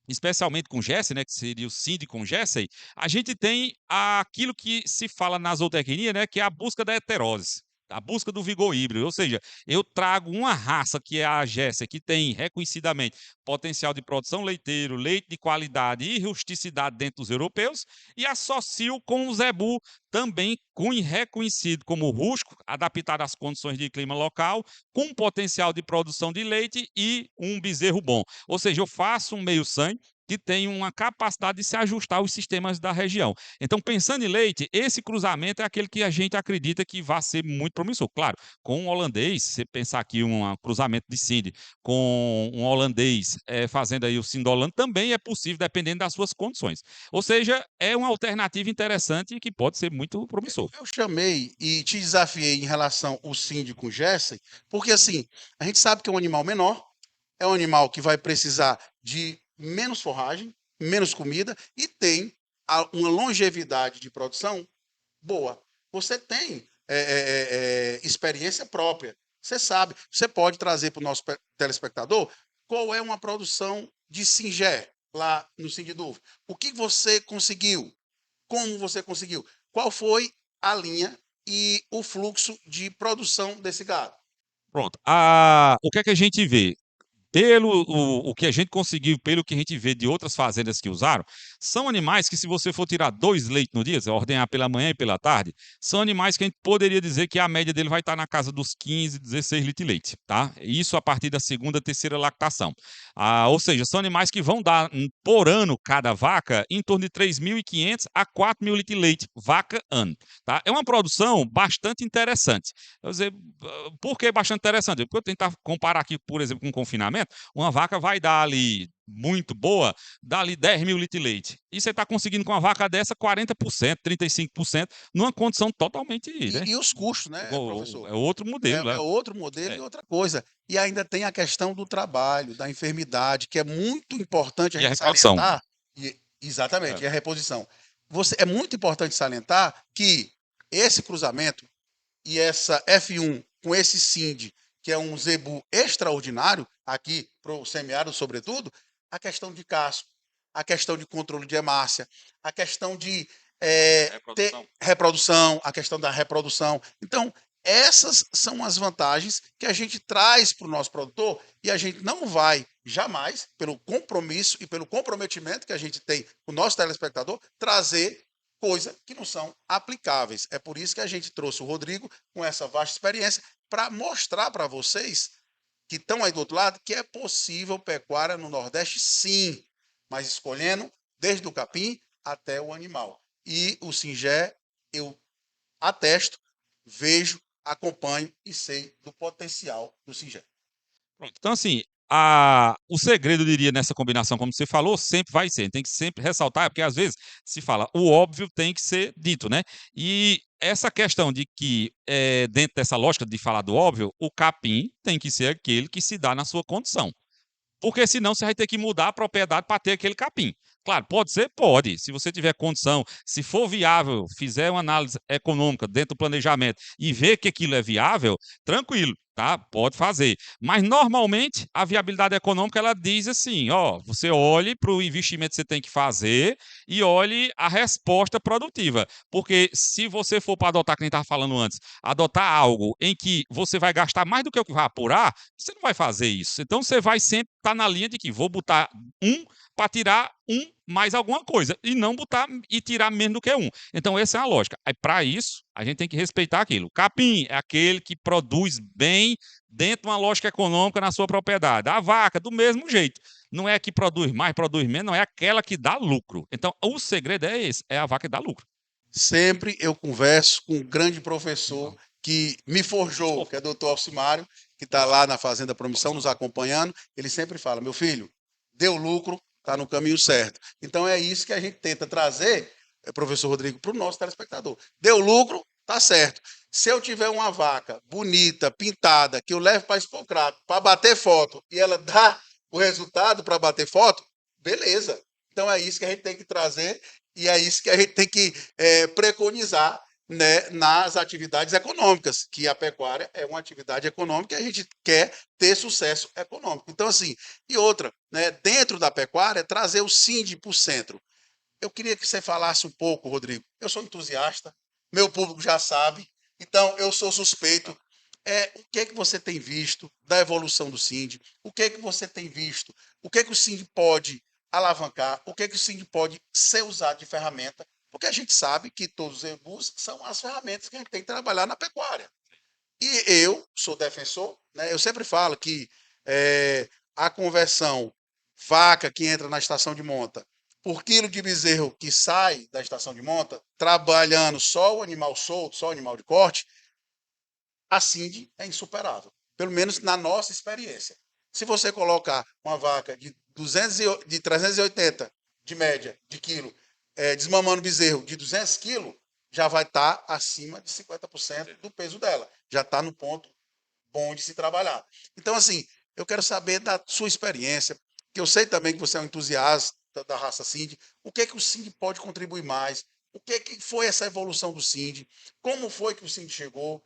especialmente com Jesse, né, que seria o Cindy com Jesse, a gente tem aquilo que se fala na zootecnia, né, que é a busca da heterose, a busca do vigor híbrido. Ou seja, eu trago uma raça que é a Jesse, que tem reconhecidamente potencial de produção leiteiro, leite de qualidade e rusticidade dentro dos europeus, e associo com o zebu, também reconhecido como rústico, adaptado às condições de clima local, com potencial de produção de leite e um bezerro bom. Ou seja, eu faço um meio-sangue que tem uma capacidade de se ajustar aos sistemas da região. Então, pensando em leite, esse cruzamento é aquele que a gente acredita que vai ser muito promissor. Claro, com um holandês, se você pensar aqui um cruzamento de Cindy com um holandês fazendo aí o Sindolano, também é possível, dependendo das suas condições. Ou seja, é uma alternativa interessante e que pode ser muito promissor. Eu chamei e te desafiei em relação ao Cindy com Jessen, porque assim, a gente sabe que é um animal menor, é um animal que vai precisar de menos forragem, menos comida e tem uma longevidade de produção boa. Você tem experiência própria. Você sabe, você pode trazer para o nosso telespectador qual é uma produção de Singé lá no Sindiduva. O que você conseguiu? Como você conseguiu? Qual foi a linha e o fluxo de produção desse gado? Pronto. O que é que a gente vê? O que a gente conseguiu, pelo que a gente vê de outras fazendas que usaram, são animais que, se você for tirar 2 leites no dia, ordenhar pela manhã e pela tarde, são animais que a gente poderia dizer que a média dele vai estar na casa dos 15, 16 litros de leite, tá? Isso a partir da segunda, terceira lactação. Ou seja, são animais que vão dar, por ano, cada vaca, em torno de 3.500 a 4.000 litros de leite, vaca ano, tá? É uma produção bastante interessante. Quer dizer, por que bastante interessante? Porque eu tentar comparar aqui, por exemplo, com o confinamento, uma vaca vai dar ali, muito boa, dá ali 10.000 litros de leite. E você está conseguindo com uma vaca dessa 40%, 35%, numa condição totalmente. Né? E os custos, né, professor? É outro modelo. É outro modelo e outra coisa. E ainda tem a questão do trabalho, da enfermidade, que é muito importante a E a gente reposição. salientar. Exatamente, e a reposição. É muito importante salientar que esse cruzamento e essa F1 com esse Cindy, que é um zebu extraordinário, aqui para o semiárido, sobretudo, a questão de casco, a questão de controle de hemácia, a questão de reprodução, a questão da reprodução. Então, essas são as vantagens que a gente traz para o nosso produtor e a gente não vai jamais, pelo compromisso e pelo comprometimento que a gente tem com o nosso telespectador, trazer coisas que não são aplicáveis. É por isso que a gente trouxe o Rodrigo com essa vasta experiência para mostrar para vocês que estão aí do outro lado, que é possível pecuária no Nordeste, sim, mas escolhendo desde o capim até o animal. E o Singé, eu atesto, vejo, acompanho e sei do potencial do Singé. Pronto. Então, assim, o segredo, eu diria, nessa combinação, como você falou, sempre vai ser. Tem que sempre ressaltar, porque às vezes se fala, o óbvio tem que ser dito, né? E essa questão de que, dentro dessa lógica de falar do óbvio, o capim tem que ser aquele que se dá na sua condição. Porque senão você vai ter que mudar a propriedade para ter aquele capim. Claro, pode ser? Pode. Se você tiver condição, se for viável, fizer uma análise econômica dentro do planejamento e ver que aquilo é viável, tranquilo, tá? Pode fazer. Mas normalmente a viabilidade econômica ela diz assim, ó, você olhe para o investimento que você tem que fazer e olhe a resposta produtiva. Porque se você for para adotar, que a gente estava falando antes, adotar algo em que você vai gastar mais do que o que vai apurar, você não vai fazer isso. Então você vai sempre estar na linha de que vou botar para tirar mais alguma coisa e não botar e tirar menos do que Então essa é a lógica. Aí para isso a gente tem que respeitar aquilo. Capim é aquele que produz bem dentro de uma lógica econômica na sua propriedade. A vaca do mesmo jeito. Não é a que produz mais, produz menos, não é aquela que dá lucro. Então o segredo é esse, é a vaca que dá lucro. Sempre eu converso com um grande professor que me forjou, que é o doutor Alcimário, que está lá na Fazenda Promissão nos acompanhando. Ele sempre fala, meu filho, deu lucro, está no caminho certo. Então é isso que a gente tenta trazer, professor Rodrigo, para o nosso telespectador. Deu lucro, tá certo. Se eu tiver uma vaca bonita, pintada, que eu levo para Expocrato, para bater foto, e ela dá o resultado para bater foto, beleza. Então é isso que a gente tem que trazer e é isso que a gente tem que preconizar, né, nas atividades econômicas, que a pecuária é uma atividade econômica e a gente quer ter sucesso econômico. Então, assim, e outra, né, dentro da pecuária, trazer o Sind para o centro. Eu queria que você falasse um pouco, Rodrigo. Eu sou entusiasta, meu público já sabe, então eu sou suspeito. O que é que você tem visto da evolução do Sind? O que é que você tem visto? O que é que o Sind pode alavancar? O que é que o Sind pode ser usado de ferramenta? Porque a gente sabe que todos os EBUs são as ferramentas que a gente tem que trabalhar na pecuária. E eu sou defensor, né? Eu sempre falo que a conversão vaca que entra na estação de monta por quilo de bezerro que sai da estação de monta, trabalhando só o animal solto, só o animal de corte, a Sind é insuperável. Pelo menos na nossa experiência. Se você colocar uma vaca de 380 de média de quilo, desmamando bezerro de 200 quilos, já vai estar acima de 50% do peso dela. Já está no ponto bom de se trabalhar. Então, assim, eu quero saber da sua experiência, que eu sei também que você é um entusiasta da raça Sind. O que é que o Sind pode contribuir mais? O que é que foi essa evolução do Sind? Como foi que o Sind chegou?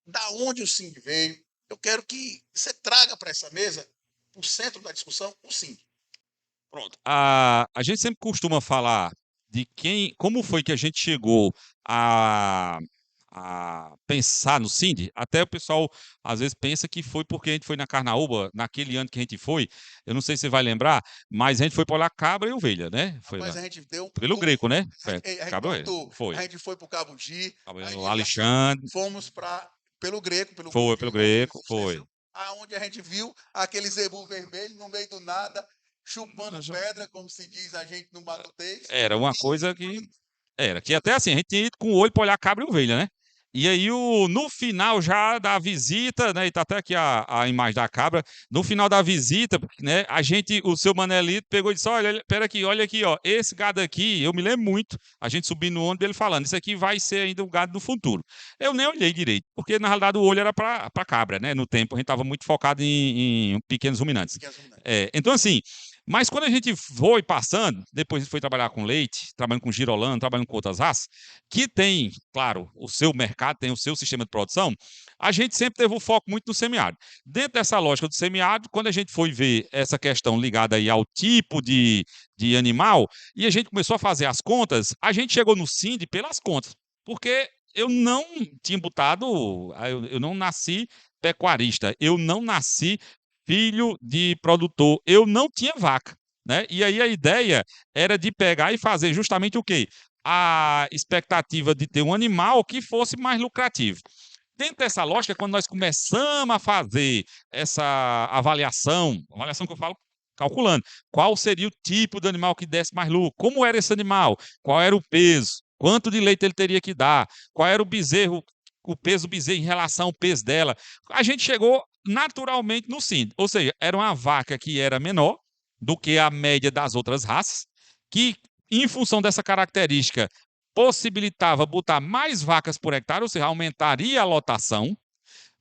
Da onde o Sind veio? Eu quero que você traga para essa mesa, para o centro da discussão, o Sind. Pronto. A gente sempre costuma falar de como foi que a gente chegou a pensar no Sind. Até o pessoal às vezes pensa que foi porque a gente foi na Carnaúba, naquele ano que a gente foi. Eu não sei se você vai lembrar, mas a gente foi para lá cabra e ovelha, né? Foi Mas lá. a gente deu Pelo Greco, né? Cabra e ovelha. Foi. A gente foi para o Cabugi, O Alexandre. Fomos pelo Greco, pelo Greco, foi. Aonde a gente viu aquele zebu vermelho no meio do nada, chupando pedra, como se diz a gente no Matutês. Era uma coisa que até assim, a gente tinha ido com o olho para olhar cabra e ovelha, né? E aí, no final já da visita, né? E tá até aqui a imagem da cabra. No final da visita, né? O seu Manelito pegou e disse: olha, pera aqui, olha aqui, ó. Esse gado aqui, eu me lembro muito, a gente subindo no ônibus dele falando, isso aqui vai ser ainda o gado do futuro. Eu nem olhei direito, porque na realidade o olho era para cabra, né? No tempo, a gente estava muito focado em pequenos ruminantes. Então, assim. Mas quando a gente foi passando, depois a gente foi trabalhar com leite, trabalhando com girolando, trabalhando com outras raças, que tem, claro, o seu mercado, tem o seu sistema de produção, a gente sempre teve o foco muito no semiárido. Dentro dessa lógica do semiárido, quando a gente foi ver essa questão ligada aí ao tipo de animal, e a gente começou a fazer as contas, a gente chegou no Sind pelas contas, porque eu não tinha eu não nasci pecuarista, eu não nasci filho de produtor, eu não tinha vaca, né? E aí a ideia era de pegar e fazer justamente o quê? A expectativa de ter um animal que fosse mais lucrativo. dentro dessa lógica, quando nós começamos a fazer essa avaliação que eu falo calculando, qual seria o tipo de animal que desse mais lucro, como era esse animal, qual era o peso, quanto de leite ele teria que dar, qual era o bezerro, o peso do bezerro em relação ao peso dela, a gente chegou naturalmente no SIND, ou seja, era uma vaca que era menor do que a média das outras raças, que, em função dessa característica, possibilitava botar mais vacas por hectare, ou seja, aumentaria a lotação.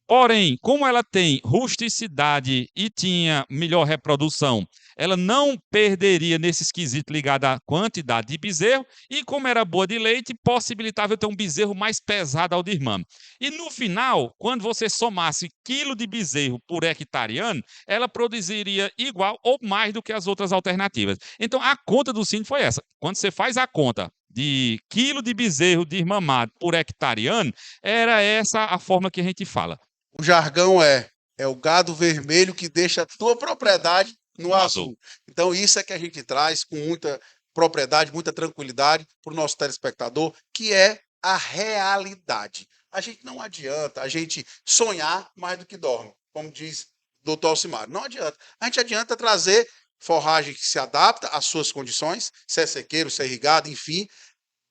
Porém, como ela tem rusticidade e tinha melhor reprodução, ela não perderia nesse esquisito ligado à quantidade de bezerro, e como era boa de leite, possibilitava eu ter um bezerro mais pesado ao desmame. E no final, quando você somasse quilo de bezerro por hectare ano, ela produziria igual ou mais do que as outras alternativas. Então, a conta do SIND foi essa. Quando você faz a conta de quilo de bezerro desmamado por hectare ano, era essa a forma que a gente fala. O jargão é o gado vermelho que deixa a tua propriedade no azul. Então, isso é que a gente traz com muita propriedade, muita tranquilidade para o nosso telespectador, que é a realidade. A gente não adianta a gente sonhar mais do que dorme, como diz o doutor Alcimar. Não adianta. A gente adianta trazer forragem que se adapta às suas condições, se é sequeiro, se é irrigado, enfim,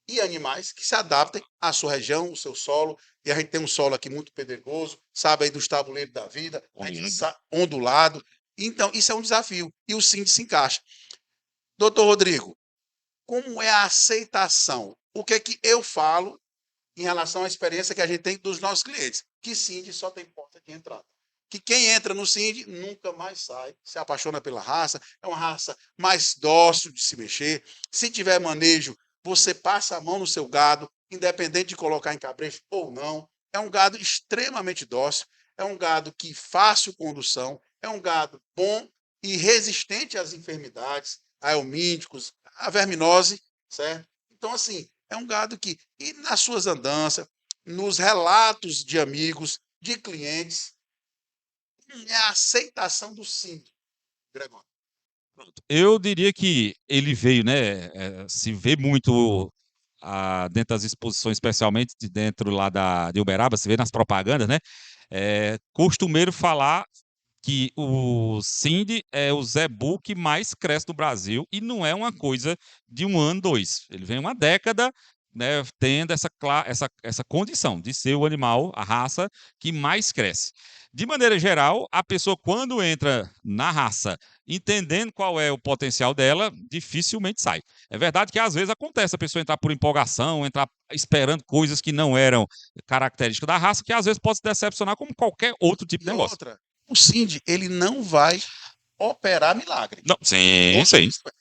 e animais que se adaptem à sua região, ao seu solo. E a gente tem um solo aqui muito pedregoso, sabe aí dos tabuleiros da vida, ondulado. Então, isso é um desafio. E o SIND se encaixa. Doutor Rodrigo, como é a aceitação? O que é que eu falo em relação à experiência que a gente tem dos nossos clientes? Que SIND só tem porta de entrada. Que quem entra no SIND nunca mais sai, se apaixona pela raça, é uma raça mais dócil de se mexer. Se tiver manejo, você passa a mão no seu gado, independente de colocar em cabresto ou não. É um gado extremamente dócil, é um gado que fácil condução, é um gado bom e resistente às enfermidades, a helmínticos, a verminose, certo? Então, assim, é um gado que, e nas suas andanças, nos relatos de amigos, de clientes, é a aceitação do SIND, Gregório. Eu diria que ele veio, né? Se vê muito dentro das exposições, especialmente dentro lá de Uberaba, se vê nas propagandas, né? É costumeiro falar que o SIND é o zebu que mais cresce no Brasil, e não é uma coisa de um ano, dois. Ele vem uma década, né, tendo essa condição de ser o animal, a raça que mais cresce. De maneira geral, a pessoa, quando entra na raça, entendendo qual é o potencial dela, dificilmente sai. É verdade que às vezes acontece a pessoa entrar por empolgação, entrar esperando coisas que não eram características da raça, que às vezes pode se decepcionar como qualquer outro tipo de negócio. Outra, o SIND, ele não vai operar milagre. Não, sim.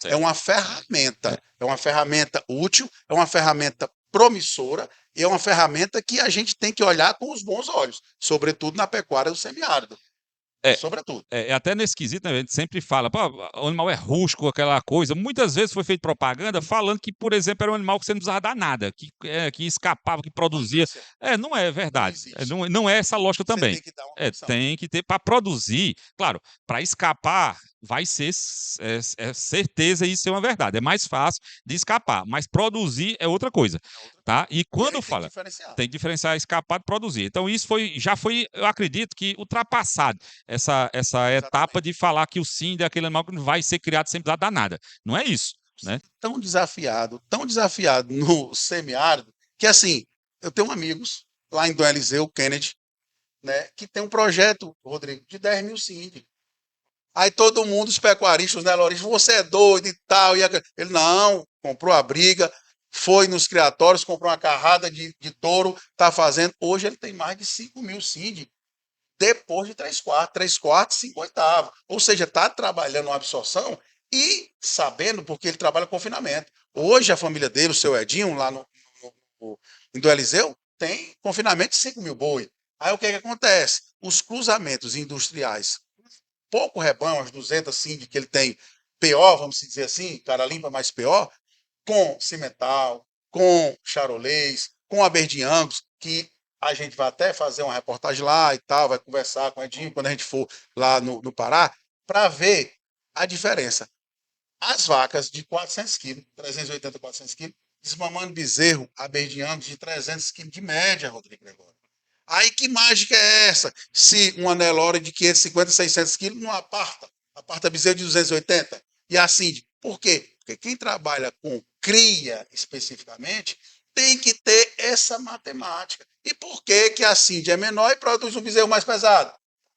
É uma ferramenta. É uma ferramenta útil, é uma ferramenta promissora e é uma ferramenta que a gente tem que olhar com os bons olhos, sobretudo na pecuária do semiárido. Sobretudo. Até nesse quesito, né, a gente sempre fala, pô, o animal é rústico, aquela coisa. Muitas vezes foi feita propaganda falando que, por exemplo, era um animal que você não precisava dar nada, que escapava, que produzia. Não é verdade. Não é essa lógica também. Tem que dar uma opção. Tem que ter para produzir. Claro, para escapar vai ser certeza isso é uma verdade. É mais fácil de escapar, mas produzir é outra coisa, tá? E quando fala, tem que diferenciar escapar de produzir. Então isso já foi, eu acredito que ultrapassado essa etapa de falar que o SIND é aquele animal que não vai ser criado sem precisar dar nada. Não é isso, né? Tão desafiado no semiárido, que assim, eu tenho amigos lá em Dom Eliseu, Kennedy, né, que tem um projeto, Rodrigo, de 10 mil SIND. Aí todo mundo, os pecuaristas, os neloristas, você é doido e tal. Ele não, comprou a briga, foi nos criatórios, comprou uma carrada de touro, está fazendo. Hoje ele tem mais de 5 mil SIND, depois de 3/4, 5/8. Ou seja, está trabalhando uma absorção e sabendo, porque ele trabalha confinamento. Hoje a família dele, o seu Edinho, lá em do Eliseu, tem confinamento de 5 mil boi. Aí o que acontece? Os cruzamentos industriais, pouco rebanho, as 200 SIND que ele tem, PO, vamos dizer assim, cara limpa mais PO, com cimental, com charolês, com aberdiangos, que a gente vai até fazer uma reportagem lá e tal, vai conversar com o Edinho quando a gente for lá no Pará, para ver a diferença. As vacas de 400 quilos, 380, 400 quilos, desmamando bezerro, aberdiangos de 300 quilos de média, Rodrigo Gregório. Aí que mágica é essa? Se uma Nelore de 550, 600 quilos não aparta bezerro de 280. E assim, por quê? Porque quem trabalha com cria especificamente tem que ter essa matemática. E por que que a Cindy é menor e produz um bezerro mais pesado?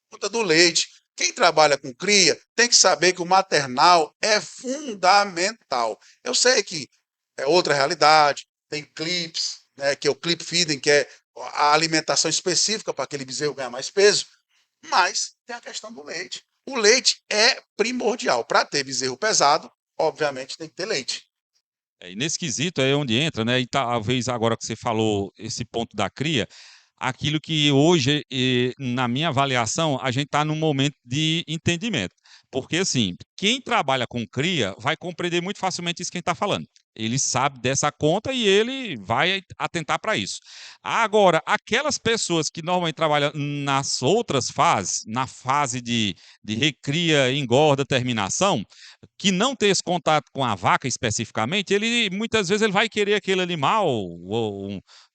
Por conta do leite. Quem trabalha com cria tem que saber que o maternal é fundamental. Eu sei que é outra realidade, tem clips, né, que é o clip feeding, que é a alimentação específica para aquele bezerro ganhar mais peso, mas tem a questão do leite. O leite é primordial. Para ter bezerro pesado, obviamente tem que ter leite. E nesse quesito é onde entra, né? E talvez agora que você falou esse ponto da cria, aquilo que hoje, na minha avaliação, a gente está num momento de entendimento. Porque, assim, quem trabalha com cria vai compreender muito facilmente isso que a gente está falando. Ele sabe dessa conta e ele vai atentar para isso. Agora, aquelas pessoas que normalmente trabalham nas outras fases, na fase de recria, engorda, terminação, que não tem esse contato com a vaca especificamente, ele muitas vezes ele vai querer aquele animal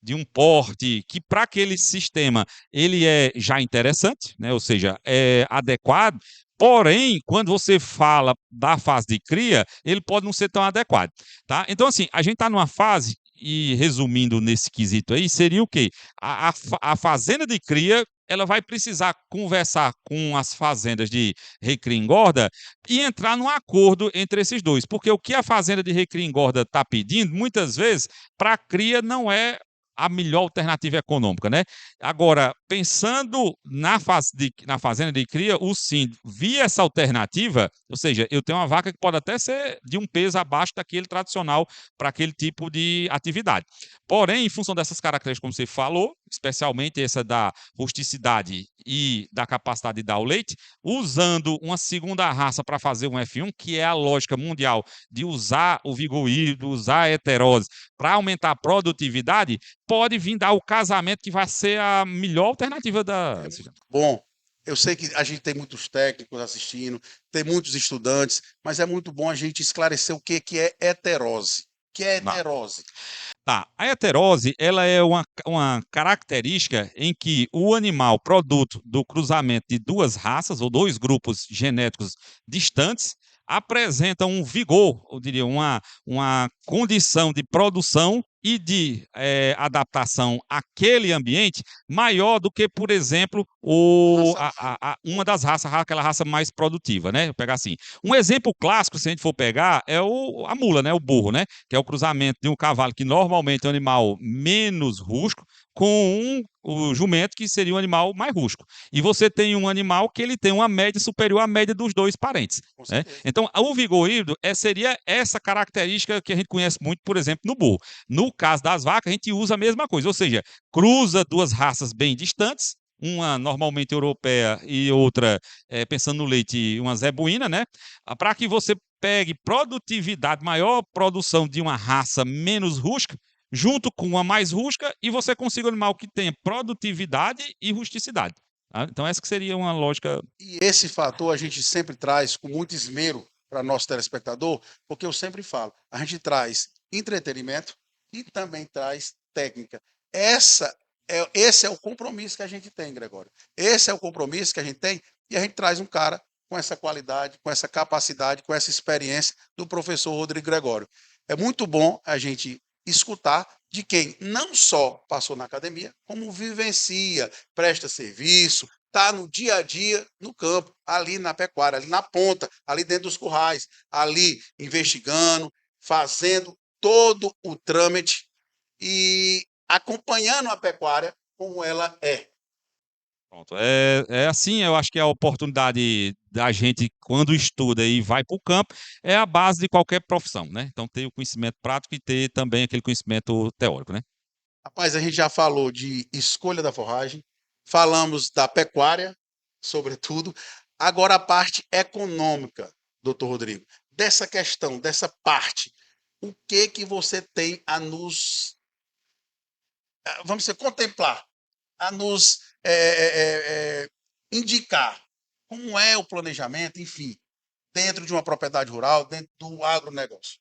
de um porte que para aquele sistema ele é já interessante, né? Ou seja, é adequado. Porém, quando você fala da fase de cria, ele pode não ser tão adequado, tá? Então, assim, a gente está numa fase, e resumindo nesse quesito aí, seria o quê? A fazenda de cria, ela vai precisar conversar com as fazendas de recria e engorda e entrar num acordo entre esses dois, porque o que a fazenda de recria e engorda está pedindo, muitas vezes, para a cria não é a melhor alternativa econômica, né? Agora, pensando na fazenda de cria, o sim via essa alternativa, ou seja, eu tenho uma vaca que pode até ser de um peso abaixo daquele tradicional para aquele tipo de atividade. Porém, em função dessas características, como você falou, especialmente essa da rusticidade e da capacidade de dar o leite, usando uma segunda raça para fazer um F1, que é a lógica mundial de usar o vigor híbrido, usar a heterose para aumentar a produtividade, pode vir dar o casamento que vai ser a melhor alternativa da. Bom, eu sei que a gente tem muitos técnicos assistindo, tem muitos estudantes, mas é muito bom a gente esclarecer o que é heterose. O que é heterose? Tá, a heterose, ela é uma característica em que o animal, produto do cruzamento de duas raças ou dois grupos genéticos distantes, apresenta um vigor, eu diria, uma condição de produção e de adaptação àquele ambiente maior do que, por exemplo, uma das raças, aquela raça mais produtiva, né? Vou pegar assim. Um exemplo clássico, se a gente for pegar, é a mula, né? O burro, né? Que é o cruzamento de um cavalo que normalmente é um animal menos rústico com o jumento, que seria um animal mais rústico. E você tem um animal que ele tem uma média superior à média dos dois parentes. Né? Então, o vigor híbrido seria essa característica que a gente conhece muito, por exemplo, no burro. No caso das vacas, a gente usa a mesma coisa, ou seja, cruza duas raças bem distantes, uma normalmente europeia e outra, pensando no leite, uma zebuína, né? Para que você pegue produtividade, maior produção de uma raça menos rústica, junto com uma mais rústica, e você consiga um animal que tenha produtividade e rusticidade. Tá? Então, essa que seria uma lógica. E esse fator a gente sempre traz com muito esmero para nosso telespectador, porque eu sempre falo, a gente traz entretenimento e também traz técnica. Esse é o compromisso que a gente tem, Gregório. Esse é o compromisso que a gente tem, e a gente traz um cara com essa qualidade, com essa capacidade, com essa experiência do professor Rodrigo Gregório. É muito bom a gente escutar de quem não só passou na academia, como vivencia, presta serviço, está no dia a dia no campo, ali na pecuária, ali na ponta, ali dentro dos currais, ali investigando, fazendo todo o trâmite e acompanhando a pecuária como ela é. Pronto. É assim, eu acho que a oportunidade da gente, quando estuda e vai para o campo, é a base de qualquer profissão, né? Então, ter o conhecimento prático e ter também aquele conhecimento teórico, né? Rapaz, a gente já falou de escolha da forragem, falamos da pecuária, sobretudo. Agora a parte econômica, doutor Rodrigo, dessa questão, dessa parte, o que você tem a nos, vamos dizer, contemplar, a nos indicar como é o planejamento, enfim, dentro de uma propriedade rural, dentro do agronegócio?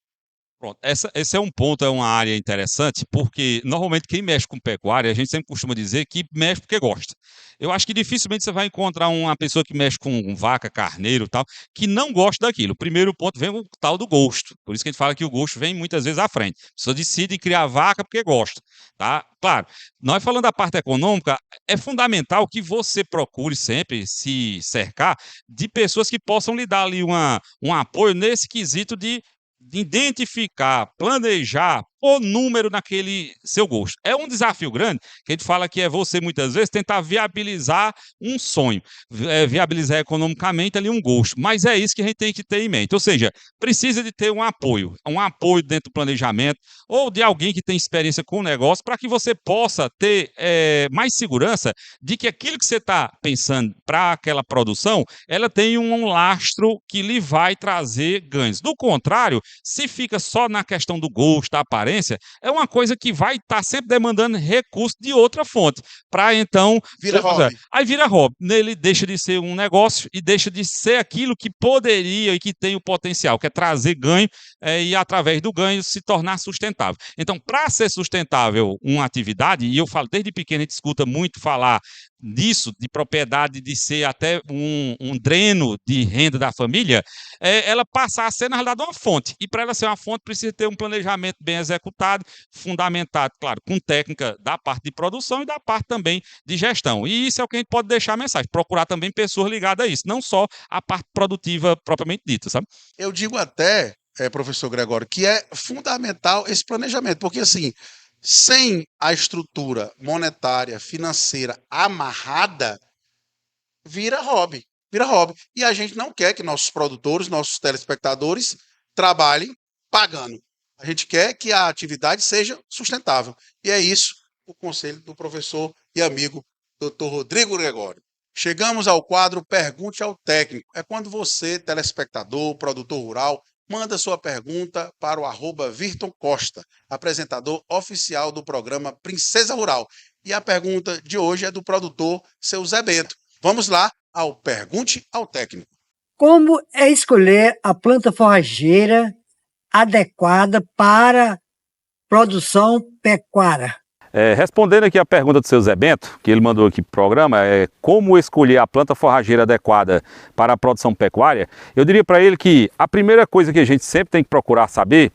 Pronto, esse é um ponto, é uma área interessante, porque normalmente quem mexe com pecuária, a gente sempre costuma dizer que mexe porque gosta. Eu acho que dificilmente você vai encontrar uma pessoa que mexe com vaca, carneiro e tal, que não gosta daquilo. O primeiro ponto vem o tal do gosto. Por isso que a gente fala que o gosto vem muitas vezes à frente. A pessoa decide criar vaca porque gosta, tá? Claro, nós falando da parte econômica, é fundamental que você procure sempre se cercar de pessoas que possam lhe dar ali um apoio nesse quesito de identificar, planejar, pôr número naquele seu gosto. É um desafio grande, que a gente fala que é você, muitas vezes, tentar viabilizar um sonho, viabilizar economicamente ali um gosto, mas é isso que a gente tem que ter em mente, ou seja, precisa de ter um apoio dentro do planejamento, ou de alguém que tem experiência com o negócio, para que você possa ter mais segurança de que aquilo que você está pensando para aquela produção, ela tem um lastro que lhe vai trazer ganhos. Do contrário, se fica só na questão do gosto, da aparência, é uma coisa que vai estar sempre demandando recurso de outra fonte, para então... Vira hobby. Aí vira hobby. Ele deixa de ser um negócio e deixa de ser aquilo que poderia e que tem o potencial, que é trazer ganho e, através do ganho, se tornar sustentável. Então, para ser sustentável uma atividade, e eu falo, desde pequeno a gente escuta muito falar disso, de propriedade, de ser até um dreno de renda da família, ela passar a ser, na realidade, uma fonte. E para ela ser uma fonte, precisa ter um planejamento bem executado, fundamentado, claro, com técnica da parte de produção e da parte também de gestão. E isso é o que a gente pode deixar a mensagem, procurar também pessoas ligadas a isso, não só a parte produtiva propriamente dita, sabe? Eu digo até, professor Gregório, que é fundamental esse planejamento, porque assim, sem a estrutura monetária, financeira amarrada, vira hobby. Vira hobby. E a gente não quer que nossos produtores, nossos telespectadores trabalhem pagando. A gente quer que a atividade seja sustentável. E é isso o conselho do professor e amigo Dr. Rodrigo Gregório. Chegamos ao quadro Pergunte ao Técnico. É quando você, telespectador, produtor rural, manda sua pergunta para o @Virton Costa, apresentador oficial do programa Princesa Rural. E a pergunta de hoje é do produtor seu Zé Bento. Vamos lá ao Pergunte ao Técnico. Como é escolher a planta forrageira adequada para produção pecuária? Respondendo aqui a pergunta do seu Zé Bento, que ele mandou aqui para o programa, como escolher a planta forrageira adequada para a produção pecuária, eu diria para ele que a primeira coisa que a gente sempre tem que procurar saber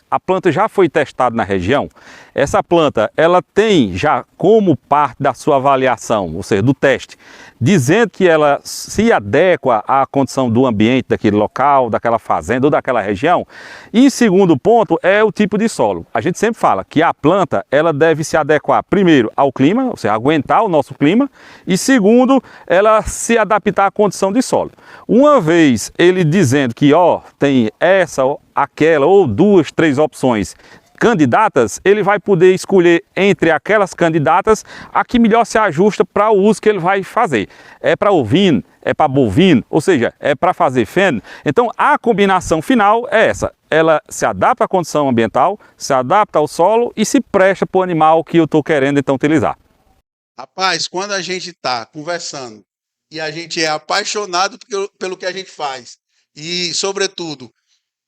a planta já foi testada na região? Essa planta, ela tem já como parte da sua avaliação, ou seja, do teste, dizendo que ela se adequa à condição do ambiente daquele local, daquela fazenda ou daquela região? E segundo ponto é o tipo de solo. A gente sempre fala que a planta, ela deve se adequar primeiro ao clima, ou seja, aguentar o nosso clima, e segundo, ela se adaptar à condição de solo. Uma vez ele dizendo que tem essa, aquela ou duas, três opções candidatas, ele vai poder escolher entre aquelas candidatas a que melhor se ajusta para o uso que ele vai fazer. É para ovino, é para bovino, ou seja, é para fazer feno. Então a combinação final é essa. Ela se adapta à condição ambiental, se adapta ao solo e se presta para o animal que eu estou querendo então utilizar. Rapaz, quando a gente está conversando e a gente é apaixonado pelo que a gente faz e, sobretudo,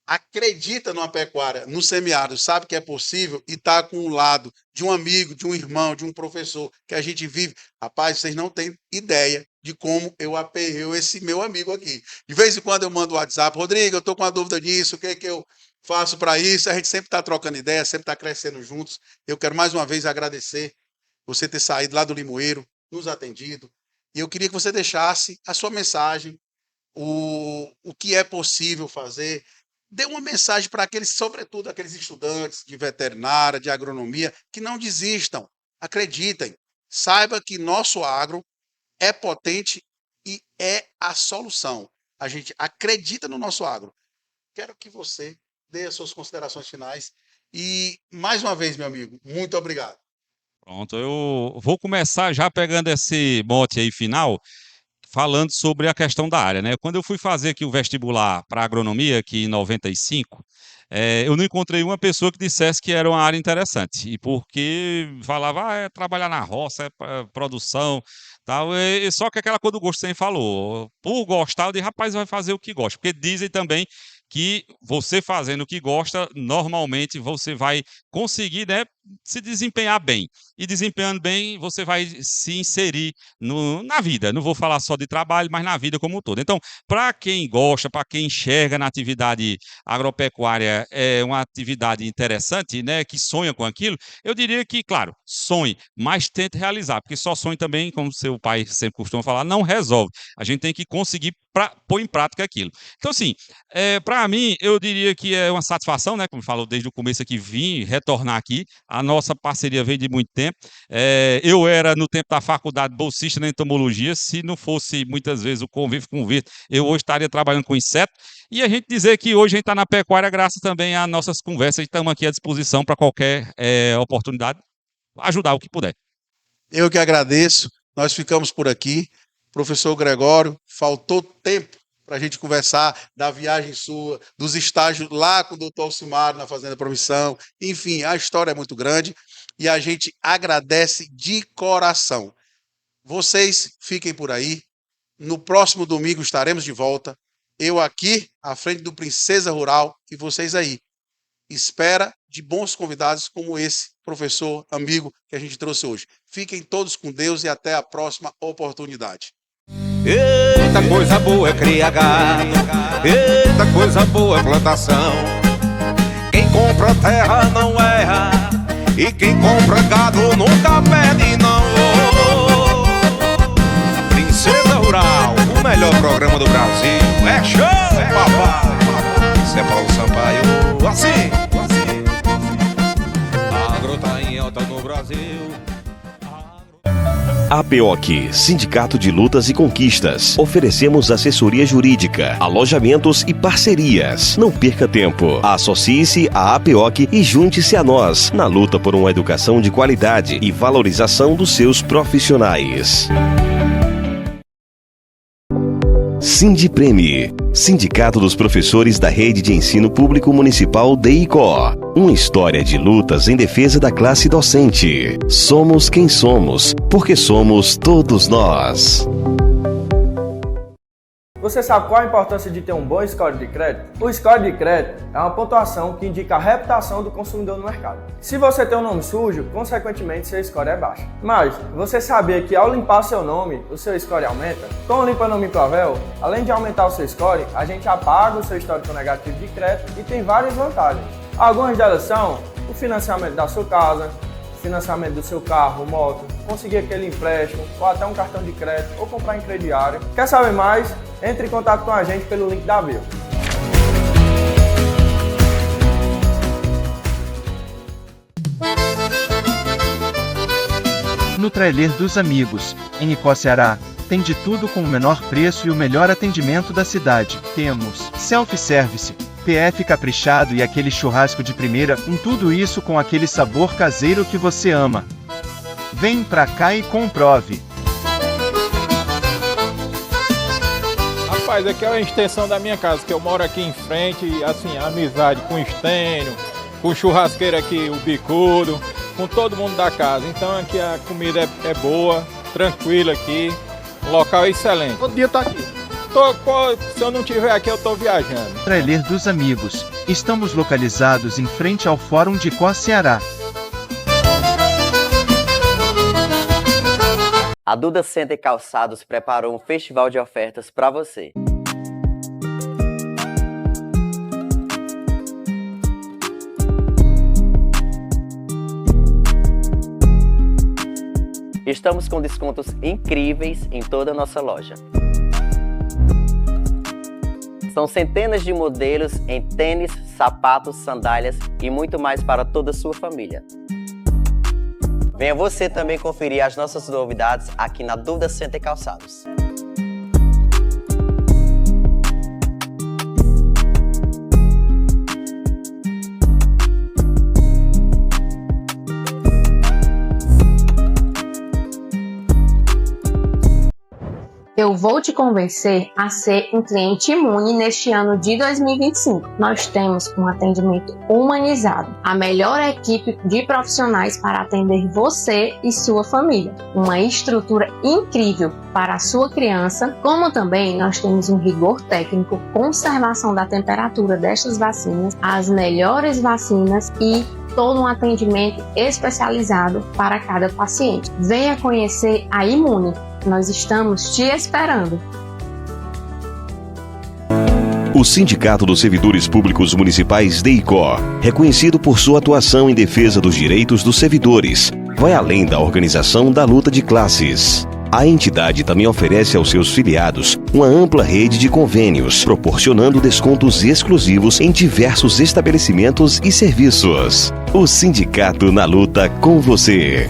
acredita numa pecuária, no semiárido, sabe que é possível e está com o lado de um amigo, de um irmão, de um professor que a gente vive. Rapaz, vocês não têm ideia de como eu aperreio esse meu amigo aqui. De vez em quando eu mando o WhatsApp, Rodrigo, eu estou com uma dúvida disso, o que é que eu faço para isso? A gente sempre está trocando ideia, sempre está crescendo juntos. Eu quero mais uma vez agradecer você ter saído lá do Limoeiro, nos atendido. E eu queria que você deixasse a sua mensagem, o que é possível fazer. Dê uma mensagem para aqueles, sobretudo aqueles estudantes de veterinária, de agronomia, que não desistam, acreditem. Saiba que nosso agro é potente e é a solução. A gente acredita no nosso agro. Quero que você dê as suas considerações finais e, mais uma vez, meu amigo, muito obrigado. Pronto, eu vou começar já pegando esse mote aí final, falando sobre a questão da área, né? Quando eu fui fazer aqui o vestibular para agronomia, aqui em 95, eu não encontrei uma pessoa que dissesse que era uma área interessante, e porque falava, é trabalhar na roça, é produção, tal, só que aquela coisa do gosto que você falou, por gostar, eu disse, rapaz, vai fazer o que gosta, porque dizem também que você fazendo o que gosta, normalmente você vai conseguir, né, se desempenhar bem. E desempenhando bem, você vai se inserir na vida. Não vou falar só de trabalho, mas na vida como um todo. Então, para quem gosta, para quem enxerga na atividade agropecuária uma atividade interessante, né, que sonha com aquilo, eu diria que, claro, sonhe, mas tente realizar, porque só sonho também, como seu pai sempre costuma falar, não resolve. A gente tem que conseguir pôr em prática aquilo. Então, assim, para mim, eu diria que é uma satisfação, né, como falou desde o começo aqui, vim retornar aqui. A nossa parceria vem de muito tempo. Eu era, no tempo da faculdade, bolsista na entomologia. Se não fosse, muitas vezes, o convívio com o verde, eu hoje estaria trabalhando com inseto. E a gente dizer que hoje a gente está na pecuária graças também às nossas conversas. Estamos aqui à disposição para qualquer oportunidade, ajudar o que puder. Eu que agradeço. Nós ficamos por aqui. Professor Gregório, faltou tempo para a gente conversar da viagem sua, dos estágios lá com o doutor Alcimário na Fazenda Promissão. Enfim, a história é muito grande e a gente agradece de coração. Vocês fiquem por aí. No próximo domingo estaremos de volta. Eu aqui, à frente do Princesa Rural, e vocês aí. Espera de bons convidados como esse professor, amigo que a gente trouxe hoje. Fiquem todos com Deus e até a próxima oportunidade. Eita coisa boa é criar gado, eita coisa boa é plantação. Quem compra terra não erra, e quem compra gado nunca perde não. Princesa Rural, o melhor programa do Brasil. É show, papai. Isso é Paulo Sampaio, assim. Agro tá em alta no Brasil. APOC, Sindicato de Lutas e Conquistas. Oferecemos assessoria jurídica, alojamentos e parcerias. Não perca tempo. Associe-se à APOC e junte-se a nós na luta por uma educação de qualidade e valorização dos seus profissionais. Sindipreme, Sindicato dos Professores da Rede de Ensino Público Municipal DEICO. Uma história de lutas em defesa da classe docente. Somos quem somos, porque somos todos nós. Você sabe qual a importância de ter um bom score de crédito? O score de crédito é uma pontuação que indica a reputação do consumidor no mercado. Se você tem um nome sujo, consequentemente seu score é baixo. Mas você sabia que ao limpar seu nome, o seu score aumenta? Com o Limpa Nome Clavel, além de aumentar o seu score, a gente apaga o seu histórico negativo de crédito e tem várias vantagens. Algumas delas são o financiamento da sua casa, financiamento do seu carro, moto, conseguir aquele empréstimo ou até um cartão de crédito ou comprar em crediário. Quer saber mais? Entre em contato com a gente pelo link da bio. No Trailer dos Amigos, em Icó, Ceará, tem de tudo com o menor preço e o melhor atendimento da cidade. Temos self-service, PF caprichado e aquele churrasco de primeira, tudo isso com aquele sabor caseiro que você ama. Vem pra cá e comprove. Rapaz, aqui é a extensão da minha casa, que eu moro aqui em frente, e assim, a amizade com o Estênio, com o churrasqueiro aqui, o Bicudo, com todo mundo da casa. Então aqui a comida é boa, tranquila aqui, o local é excelente. Todo dia tá aqui. Se eu não estiver aqui, eu tô viajando. Trailer dos Amigos. Estamos localizados em frente ao Fórum de Icó, Ceará. A Duda Center Calçados preparou um festival de ofertas para você. Estamos com descontos incríveis em toda a nossa loja. São centenas de modelos em tênis, sapatos, sandálias e muito mais para toda a sua família. Venha você também conferir as nossas novidades aqui na Duda Center Calçados. Eu vou te convencer a ser um cliente imune neste ano de 2025. Nós temos um atendimento humanizado, a melhor equipe de profissionais para atender você e sua família, uma estrutura incrível para a sua criança, como também nós temos um rigor técnico, conservação da temperatura destas vacinas, as melhores vacinas e todo um atendimento especializado para cada paciente. Venha conhecer a Imune. Nós estamos te esperando. O Sindicato dos Servidores Públicos Municipais DEICOR, reconhecido por sua atuação em defesa dos direitos dos servidores, vai além da organização da luta de classes. A entidade também oferece aos seus filiados uma ampla rede de convênios, proporcionando descontos exclusivos em diversos estabelecimentos e serviços. O sindicato na luta com você.